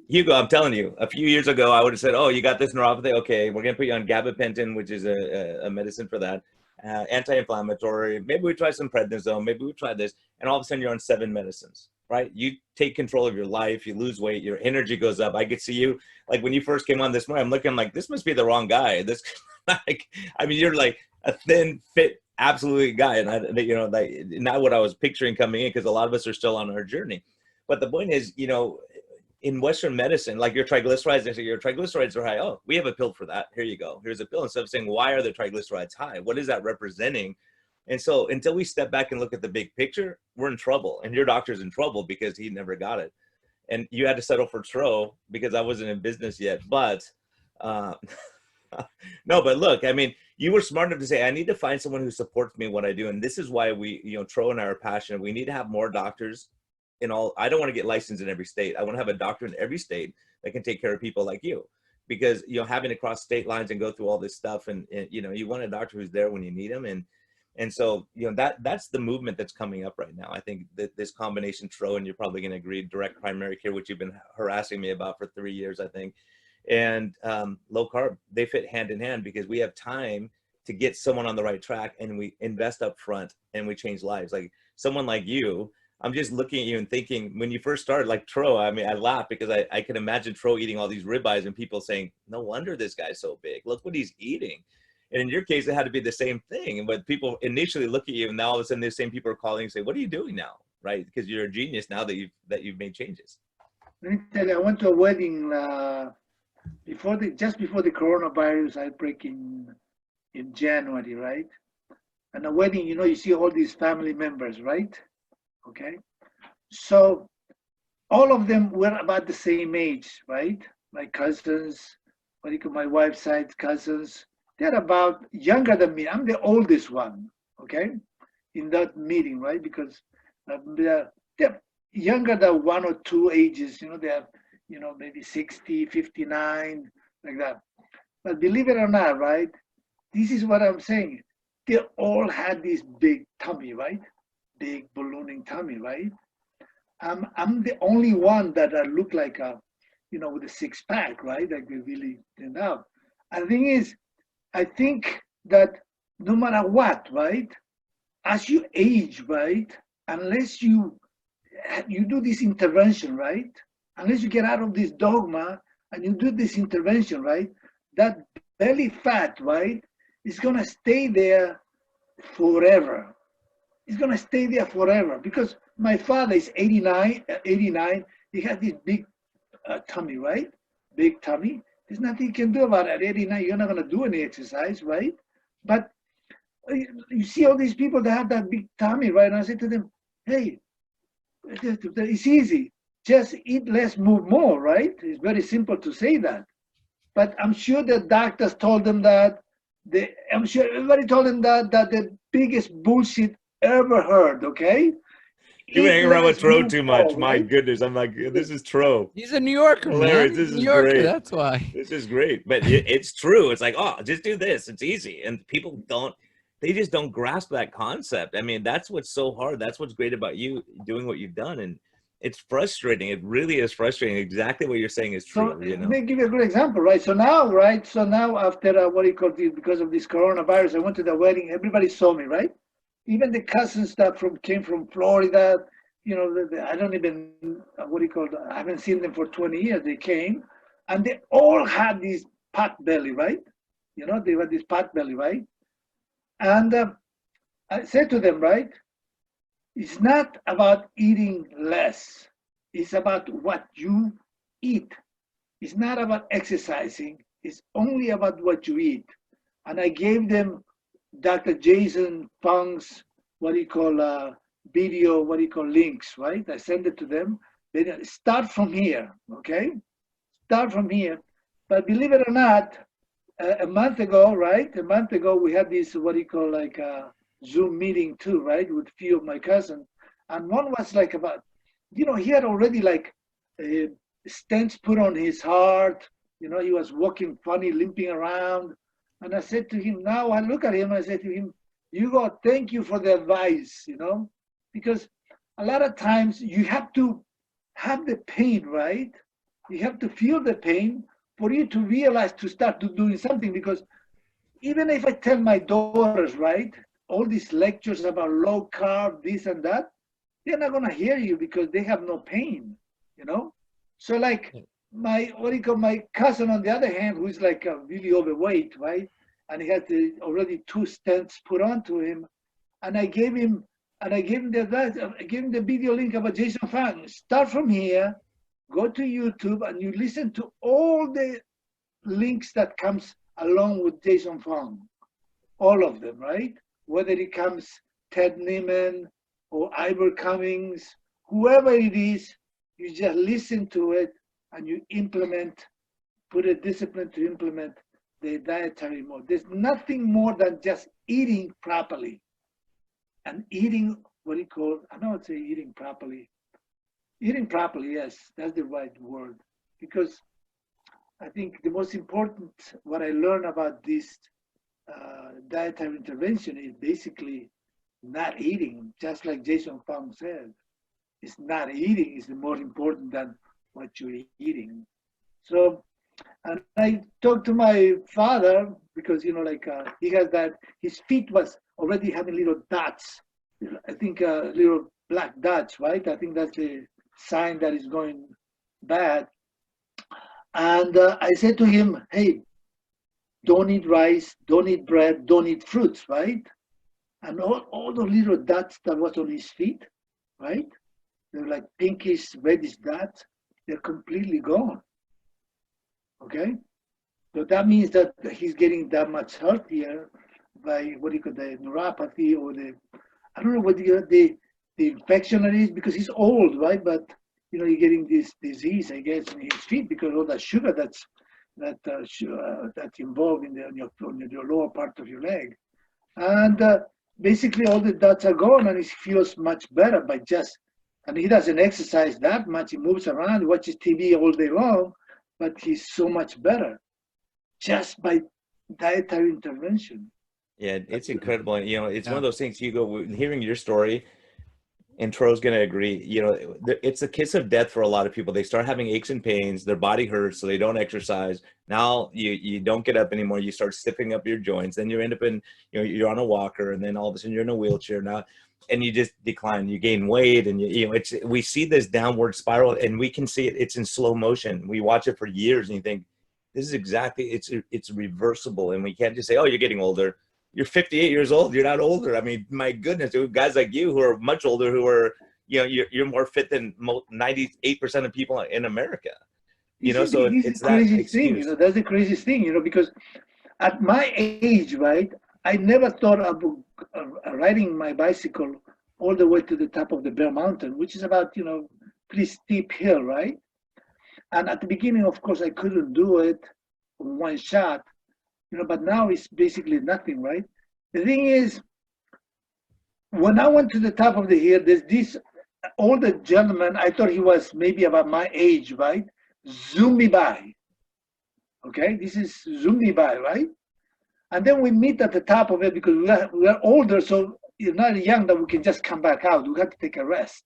Hugo, I'm telling you, a few years ago, I would have said, "Oh, you got this neuropathy. Okay, we're gonna put you on gabapentin, which is a medicine for that, anti-inflammatory. Maybe we try some prednisone. Maybe we try this." And all of a sudden, you're on 7 medicines, right? You take control of your life. You lose weight. Your energy goes up. I could see you, like when you first came on this morning. I'm looking like, this must be the wrong guy. This, like, I mean, you're like a thin, fit, absolutely guy, and you know, like not what I was picturing coming in, because a lot of us are still on our journey. But the point is, you know, in Western medicine, like your triglycerides, they say your triglycerides are high. Oh, we have a pill for that. Here you go. Here's a pill. Instead of saying, why are the triglycerides high? What is that representing? And so until we step back and look at the big picture, we're in trouble. And your doctor's in trouble because he never got it. And you had to settle for Tro because I wasn't in business yet. But no, but look, I mean, you were smart enough to say, I need to find someone who supports me in what I do. And this is why we, you know, Tro and I are passionate. We need to have more doctors in all. I don't want to get licensed in every state. I want to have a doctor in every state that can take care of people like you, because, you know, having to cross state lines and go through all this stuff, and you know, you want a doctor who's there when you need him. And so, you know, that's the movement that's coming up right now. I think that this combination, Tro, and you're probably going to agree, direct primary care, which you've been harassing me about for 3 years, I think, and low carb, they fit hand in hand, because we have time to get someone on the right track, and we invest up front and we change lives. Like someone like you, I'm just looking at you and thinking, when you first started, like Tro, I mean, I laugh because I can imagine Tro eating all these ribeyes and people saying, no wonder this guy's so big. Look what he's eating. And in your case, it had to be the same thing. But people initially look at you, and now all of a sudden, the same people are calling and say, what are you doing now? Right? Because you're a genius now that you've made changes. Let me tell you, I went to a wedding just before the coronavirus outbreak in January, right? And a wedding, you know, you see all these family members, right? Okay. So all of them were about the same age, right? My cousins, my wife's side cousins, they're about younger than me. I'm the oldest one, okay, in that meeting, right? Because they're younger than 1 or 2 ages, you know, they're, you know, maybe 60, 59, like that. But believe it or not, right, this is what I'm saying. they all had this big tummy, right? Big ballooning tummy, right? I'm the only one that look like a, with a six pack, right? Like they really turned out. And the thing is, I think that no matter what, right? As you age, right? Unless you do this intervention, right? Unless you get out of this dogma and you do this intervention, right? That belly fat, right, is gonna stay there forever. It's gonna stay there forever because my father is 89. He has this big tummy, right? Big tummy. There's nothing you can do about it. At 89, you're not gonna do any exercise, right? But you see all these people that have that big tummy, right? And I say to them, hey, it's easy. Just eat less, move more, right? It's very simple to say that. But I'm sure the doctors told them that. I'm sure everybody told them that the biggest bullshit ever heard, okay? You hang around with Tro too much. More, My right? goodness. I'm like, this is Tro. He's a New Yorker, Hilarious. man. This New is Yorker, great. that's why. This is great. But it's true. It's like, oh, just do this. It's easy. And people they just don't grasp that concept. I mean, that's what's so hard. That's what's great about you doing what you've done. And it's frustrating. It really is frustrating. Exactly what you're saying is true. So let me give you a good example, right? So now after what do you call this, because of this coronavirus, I went to the wedding. Everybody saw me, right? Even the cousins that came from Florida, I don't even I haven't seen them for 20 years. They came, and they all had this pot belly, right? They had this pot belly, right? And I said to them, right? It's not about eating less. It's about what you eat. It's not about exercising. It's only about what you eat. And I gave them Dr. Jason Fung's video, links, right? I send it to them. They start from here, okay? Start from here. But believe it or not, a month ago, we had this Zoom meeting too, right, with a few of my cousins, and one was like about, he had already stents put on his heart, he was walking funny, limping around, and I said to him, now I look at him, I said to him, Hugo, thank you for the advice, because a lot of times you have to have the pain, right? You have to feel the pain for you to realize to start doing something, because even if I tell my daughters, right, all these lectures about low carb, this and that, they're not gonna hear you because they have no pain, So my cousin on the other hand, who's really overweight, right, and he had already 2 stents put onto him, and I gave him the video link about Jason Fung. Start from here, go to YouTube, and you listen to all the links that comes along with Jason Fung, all of them, right? Whether it comes Ted Neiman or Ivor Cummings, whoever it is, you just listen to it and you implement, put a discipline to implement the dietary mode. There's nothing more than just eating properly. And eating, I don't want to say eating properly. Eating properly, yes, that's the right word. Because I think the most important, what I learned about this dietary intervention is basically not eating, just like Jason Fung said. It's not eating is the more important than what you're eating. So, and I talked to my father because, he has that, his feet was already having little dots. I think little black dots, right? I think that's a sign that is going bad. And I said to him, hey, don't eat rice, don't eat bread, don't eat fruits, right? And all the little dots that was on his feet, right? They're like pinkish, reddish dots. They're completely gone. Okay? So that means that he's getting that much healthier by the neuropathy or I don't know what the infection it is because he's old, right? But you're getting this disease, I guess, in his feet because of all that sugar that's involved in your lower part of your leg, and basically all the dots are gone, and he feels much better by and he doesn't exercise that much. He moves around, he watches TV all day long, but he's so much better just by dietary intervention. Yeah, it's incredible. And, it's one Yeah. of those things, Hugo, hearing your story, and Tro's going to agree, it's a kiss of death for a lot of people. They start having aches and pains, their body hurts, so they don't exercise. Now you don't get up anymore. You start stiffing up your joints. Then you end up in, you're on a walker, and then all of a sudden you're in a wheelchair now, and you just decline. You gain weight, and we see this downward spiral, and we can see it. It's in slow motion. We watch it for years, and you think, this is exactly, it's reversible, and we can't just say, oh, you're getting older. You're 58 years old. You're not older. I mean, my goodness, guys like you who are much older, who are, you're more fit than 98% of people in America. So it's that excuse. That's the craziest thing, because at my age, right, I never thought of riding my bicycle all the way to the top of the Bear Mountain, which is about, pretty steep hill, right? And at the beginning, of course, I couldn't do it in one shot. But now it's basically nothing, right? The thing is, when I went to the top of the hill, there's this older gentleman, I thought he was maybe about my age, right? Zoomed me by. Okay, this is zoomed me by, right? And then we meet at the top of it because we are older, so you're not young that we can just come back out. We have to take a rest.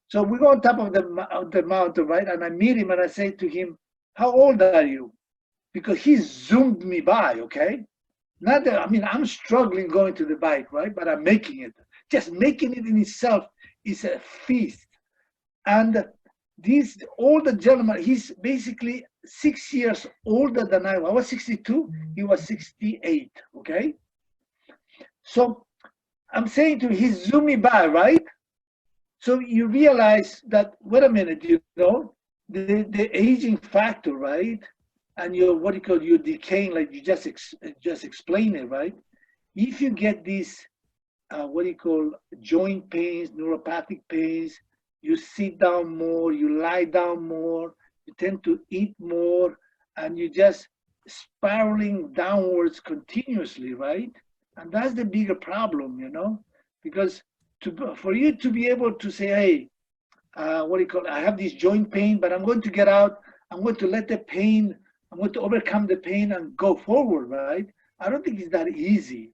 So we go on top of the mountain, right? And I meet him and I say to him, how old are you? Because he zoomed me by, okay? Not that, I'm struggling going to the bike, right? But I'm making it. Just making it in itself is a feast. And this older gentleman, he's basically 6 years older than I was. I was 62, he was 68, okay? So I'm saying to him, he zoomed me by, right? So you realize that, wait a minute, the aging factor, right? And your decaying, like you just explained it, right? If you get these, joint pains, neuropathic pains, you sit down more, you lie down more, you tend to eat more, and you just spiraling downwards continuously, right? And that's the bigger problem, because for you to be able to say, hey, I have this joint pain, but I'm going to get out, I'm going to let the pain, I'm going to overcome the pain and go forward, right? I don't think it's that easy,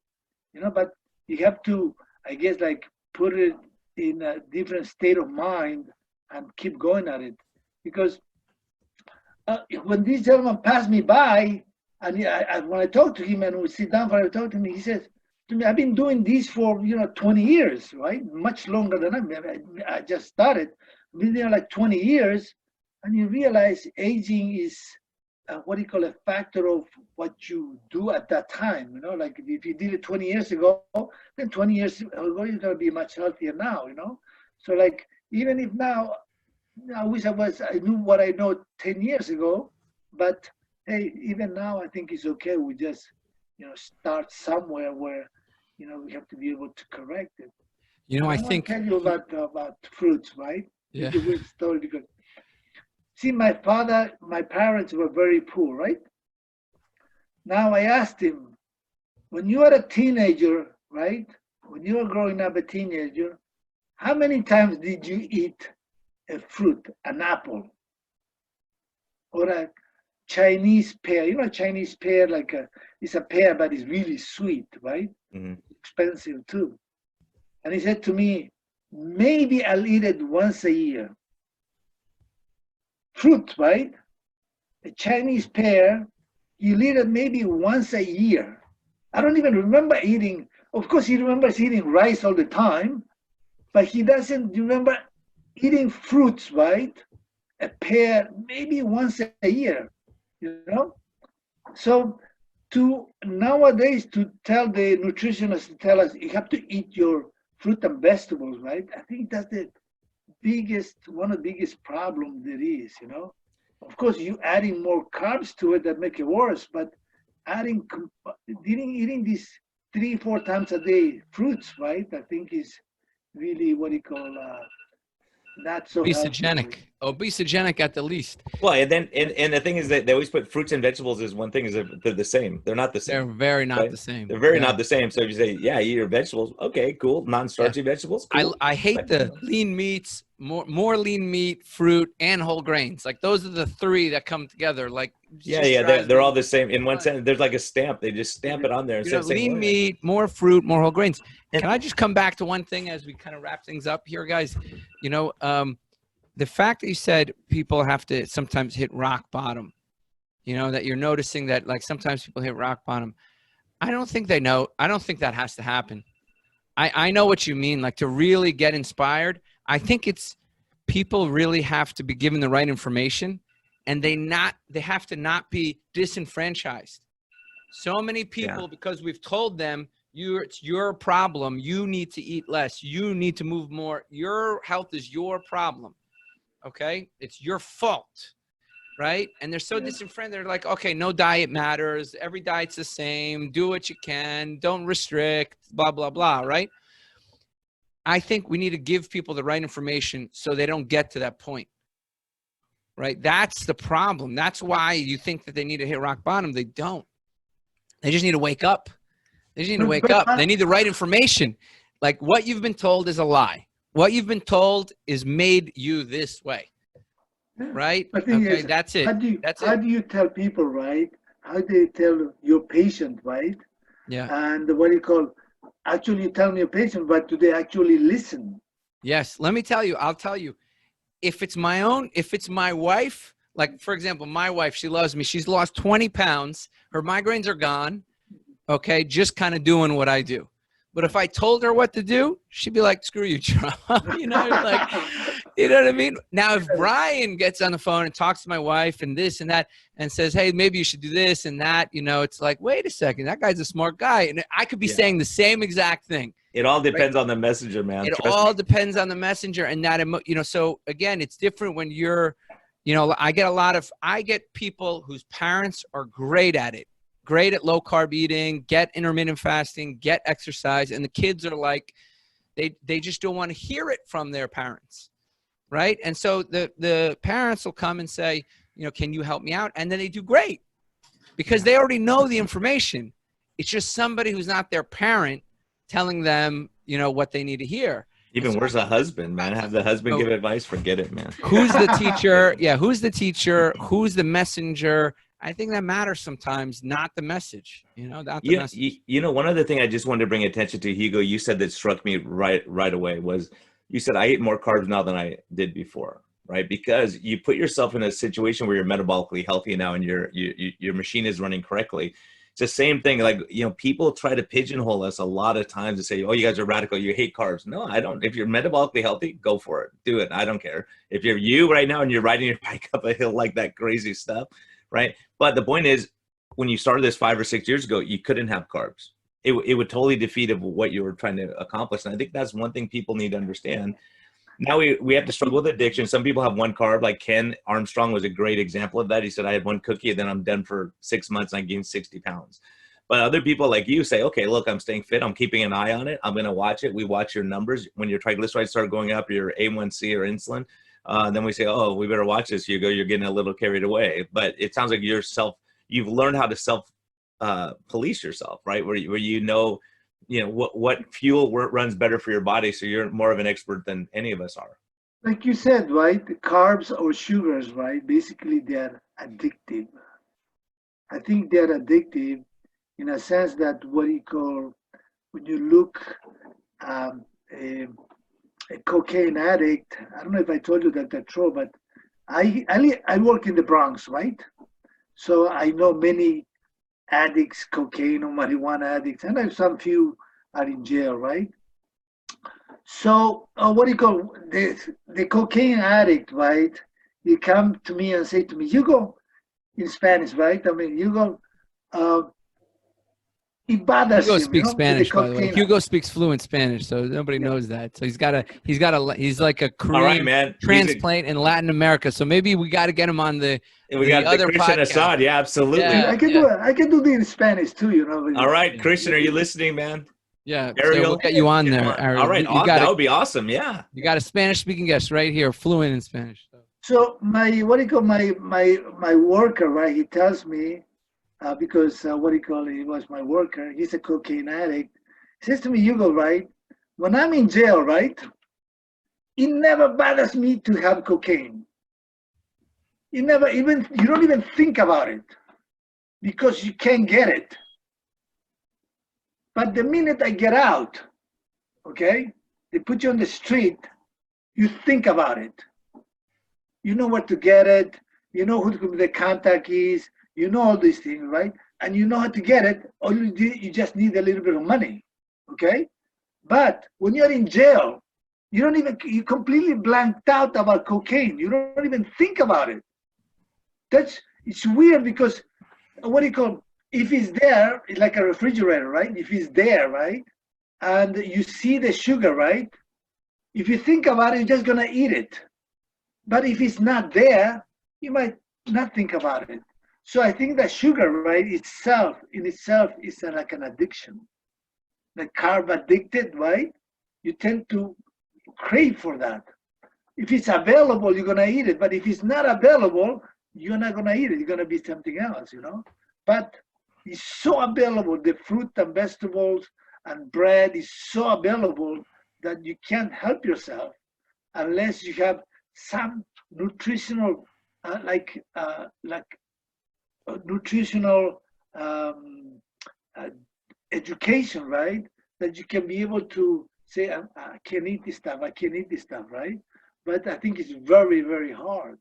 but you have to, I guess, like put it in a different state of mind and keep going at it. Because when this gentleman passed me by, and when I talked to him and we sit down for I talk to him, he says to me, I've been doing this for 20 years, right? Much longer than I just started. I've been there like 20 years, and you realize aging is a factor of what you do at that time. Like if you did it 20 years ago, then 20 years ago you're going to be much healthier now. So like even if now, I wish I knew what I know 10 years ago, but hey, even now I think it's okay. We just start somewhere where we have to be able to correct it. I think tell you about fruits, right? Yeah. It's a weird story because see, my parents were very poor, right? Now I asked him, when you were a teenager, right? When you were growing up a teenager, how many times did you eat a fruit, an apple, or a Chinese pear? Chinese pear, it's a pear, but it's really sweet, right? Mm-hmm. Expensive too. And he said to me, maybe I'll eat it once a year. Fruit, right? A Chinese pear, you eat it maybe once a year. I don't even remember eating. Of course, he remembers eating rice all the time, but he doesn't remember eating fruits, right? A pear, maybe once a year, So nowadays, to tell the nutritionist to tell us you have to eat your fruit and vegetables, right? I think that's one of the biggest problems there is, Of course, you adding more carbs to it that make it worse, but eating these 3-4 times a day fruits, right? I think is really not so obesogenic at the least. Well, and the thing is that they always put fruits and vegetables as one thing, is they're the same. They're not the same. They're very not right? the same. They're very not the same. So if you say, yeah, eat your vegetables, okay, cool. Non-starchy vegetables, cool. I hate the lean meats, more lean meat, fruit, and whole grains. Like those are the three that come together. Like Yeah, just yeah, drives they're me all the same in one nuts. sentence. There's like a stamp. They just stamp it on there You know, instead of saying lean word. meat, more fruit, more whole grains. And- Can I just come back to one thing as we kind of wrap things up here, guys? You know, the fact that you said people have to sometimes hit rock bottom, you know, that you're noticing that like sometimes people hit rock bottom. I don't think they know. I don't think that has to happen. I know what you mean, like to really get inspired. I think it's people really have to be given the right information, and they have to not be disenfranchised. So many people, because we've told them it's your problem. You need to eat less. You need to move more. Your health is your problem. Okay, it's your fault. Right? And they're so disenfranchised. They're like, okay, no diet matters. Every diet's the same. Do what you can. Don't restrict, blah, blah, blah. Right? I think we need to give people the right information so they don't get to that point. Right? That's the problem. That's why you think that they need to hit rock bottom. They don't. They just need to wake up. They just need to wake up. They need the right information. Like what you've been told is a lie. What you've been told is made you this way. Right? The thing Okay, is, that's it. How do you tell people, right? How do you tell your patient, right? Yeah. And what do you call, actually you tell your patient, but do they actually listen? Yes. Let me tell you, I'll tell you, if it's my wife, like for example, my wife, she loves me. She's lost 20 pounds. Her migraines are gone. Okay. Just kind of doing what I do. But if I told her what to do, she'd be like, screw you, John. You know, like, you know what I mean? Now, if Brian gets on the phone and talks to my wife and this and that and says, hey, maybe you should do this and that, you know, it's like, wait a second, that guy's a smart guy. And I could be saying the same exact thing. It all depends on the messenger, man. It all depends on the messenger and that, you know, so again, it's different when you're, you know, I get people whose parents are great at it. Great at low carb eating, get intermittent fasting, get exercise. And the kids are like, they just don't want to hear it from their parents. Right. And so the parents will come and say, you know, can you help me out? And then they do great because they already know the information. It's just somebody who's not their parent telling them, you know, what they need to hear. Even worse, a husband, man. Have the husband give advice, forget it, man. Who's the teacher? Yeah. Who's the teacher? Who's the messenger? I think that matters sometimes, not the message, you know, not the message. You know, one other thing I just wanted to bring attention to, Hugo, you said that struck me right away was you said, I eat more carbs now than I did before, right? Because you put yourself in a situation where you're metabolically healthy now and your machine is running correctly. It's the same thing. Like, you know, people try to pigeonhole us a lot of times to say, oh, you guys are radical. You hate carbs. No, I don't. If you're metabolically healthy, go for it. Do it. I don't care. If you're you right now and you're riding your bike up a hill like that crazy stuff, right? But the point is, when you started this 5 or 6 years ago, you couldn't have carbs. It would totally defeat of what you were trying to accomplish. And I think that's one thing people need to understand. Now we have to struggle with addiction. Some people have one carb, like Ken Armstrong was a great example of that. He said, I had one cookie and then I'm done for 6 months and I gained 60 pounds. But other people like you say, okay, look, I'm staying fit. I'm keeping an eye on it. I'm going to watch it. We watch your numbers. When your triglycerides start going up, your A1C or insulin, then we say, oh, we better watch this, Hugo. You're getting a little carried away. But it sounds like you've learned how to police yourself, right? Where you know what fuel runs better for your body. So you're more of an expert than any of us are. Like you said, right? The carbs or sugars, right? Basically, they're addictive. I think they're addictive in a sense that what you call, when you look a cocaine addict, I don't know if I told you that that's true, but I work in the Bronx, right? So I know many addicts, cocaine or marijuana addicts, and I have some few are in jail, right? So what do you call the cocaine addict, right? He come to me and say to me, Hugo, in Spanish, right? I mean, Hugo, it bothers Hugo him. speaks Spanish, by the way. Hugo speaks fluent Spanish, so nobody knows that. So he's like a Korean transplant in Latin America. So maybe we got to get him on the other Christian podcast. Assad. Yeah, absolutely. Yeah, I can do it in Spanish too, you know. All right, Christian, are you listening, man? Yeah, Ariel, so we'll get you on there. All right, that would be awesome. Yeah, you got a Spanish-speaking guest right here, fluent in Spanish. So my worker, right? He tells me because he was my worker. He's a cocaine addict. He says to me, Hugo, right? When I'm in jail, right? It never bothers me to have cocaine. you don't even think about it because you can't get it. But the minute I get out, okay, they put you on the street, you think about it. You know where to get it. You know who the contact is. You know all these things, right? And you know how to get it. All you just need a little bit of money, okay? But when you're in jail, you completely blanked out about cocaine. You don't even think about it. It's weird because what do you call, if it's there, it's like a refrigerator, right? If it's there, right? And you see the sugar, right? If you think about it, you're just gonna eat it. But if it's not there, you might not think about it. So I think that sugar, right, in itself is like an addiction. Like carb addicted, right? You tend to crave for that. If it's available, you're gonna eat it. But if it's not available, you're not gonna eat it. You're gonna be something else, you know? But it's so available, the fruit and vegetables and bread is so available that you can't help yourself unless you have some nutritional, nutritional education, right? That you can be able to say, I can eat this stuff, I can eat this stuff, right? But I think it's very, very hard.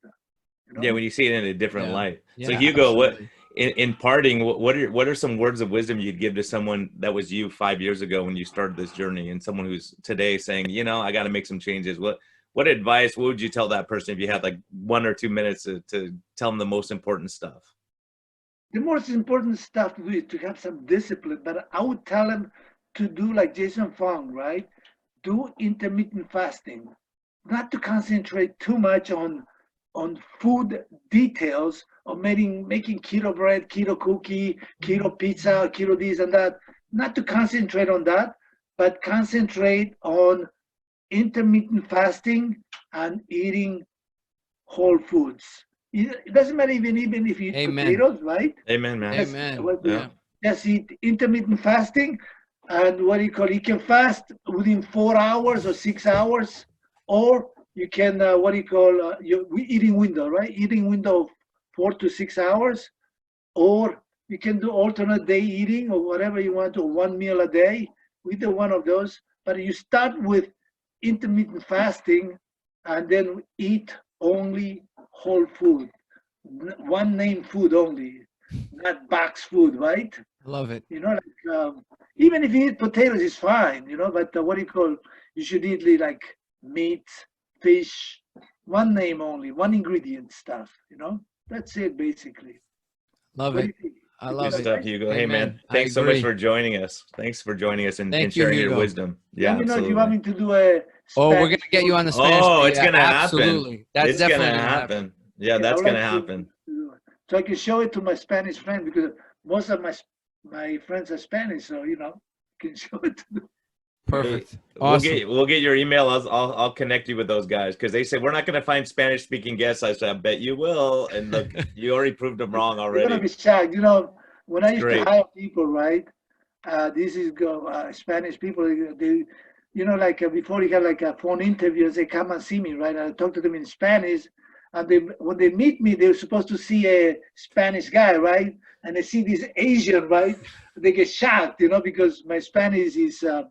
You know? Yeah, when you see it in a different light. So Yeah, Hugo, absolutely. in parting, what are some words of wisdom you'd give to someone that was you 5 years ago when you started this journey, and someone who's today saying, you know, I got to make some changes? What advice, what would you tell that person if you had like 1 or 2 minutes to tell them the most important stuff? The most important stuff to do is to have some discipline, but I would tell them to do like Jason Fung, right? Do intermittent fasting, not to concentrate too much on food details of making keto bread, keto cookie, keto pizza, keto this and that. Not to concentrate on that, but concentrate on intermittent fasting and eating whole foods. It doesn't matter even if you eat potatoes, right? Amen, man. Amen. Just eat intermittent fasting, and what do you call it? You can fast within 4 hours or 6 hours, or you can your eating window, right? Eating window of 4 to 6 hours, or you can do alternate day eating or whatever you want, or one meal a day. Either one of those, but you start with intermittent fasting, and then eat only whole food, one name food only, not box food, right? I love it. You know, like even if you eat potatoes, it's fine, you know. But you should eat like meat, fish, one name only, one ingredient stuff. You know, that's it basically. Love What do it. you think? I love Good it. stuff, Hugo. Hey, Amen. man, thanks I so much agree. for joining us. Thanks for joining us and Thank you, sharing your Hugo. wisdom. Yeah, Let me know if absolutely. you want me to do a. Oh, we're gonna Spanish get you food. on the Spanish. Oh, Plate. it's gonna happen. Absolutely. That's It's definitely gonna gonna happen. Yeah, Yeah, that's I'd gonna like happen. to do it. So I can show it to my Spanish friend because most of my friends are Spanish, so you know, I can show it to them. perfect. Hey, Awesome. we'll get your email. I'll connect you with those guys because they say we're not gonna find Spanish speaking guests. I said, I bet you will. And look, you already proved them wrong They're gonna already. be shocked. You know, when I It's used to great. hire people, right? This is Spanish people. They, you know, like before you have like a phone interview, they come and see me, right? I talk to them in Spanish, and when they meet me, they're supposed to see a Spanish guy, right? And they see this Asian, right? They get shocked, you know, because my Spanish is so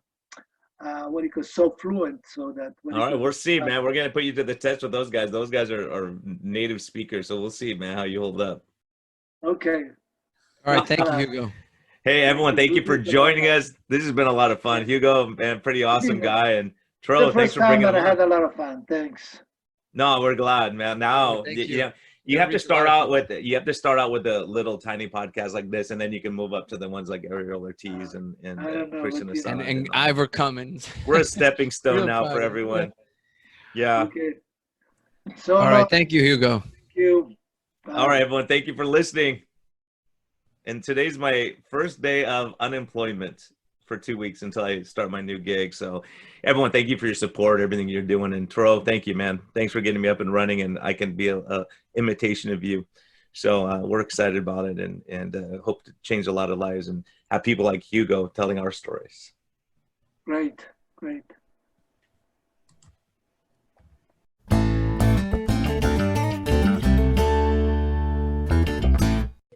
fluent, so that All right, we'll see, man. We're gonna put you to the test with those guys. Those guys are native speakers, so we'll see, man, how you hold up. Okay. All right. Thank you, Hugo. Hey, everyone, thank you for joining us. This has been a lot of fun. Hugo, man, pretty awesome guy, and Tro, thanks for bringing him I had a on. lot of fun. Thanks. No, we're glad, man. Now, Thank you. you You're have to reaching a start lot of out with a little tiny podcast like this, and then you can move up to the ones like Ariel Ortiz and I don't know, Christian but, you know. Assad. And Ivor Cummins. We're a stepping stone Real now for fighter. everyone. Yeah. Okay. So All right. Thank you, Hugo. Thank you. Bye. All right, everyone. Thank you for listening. And today's my first day of unemployment for 2 weeks until I start my new gig. So everyone, thank you for your support, everything you're doing. And Tro, thank you, man. Thanks for getting me up and running, and I can be a imitation of you. So we're excited about it, and hope to change a lot of lives and have people like Hugo telling our stories. Great.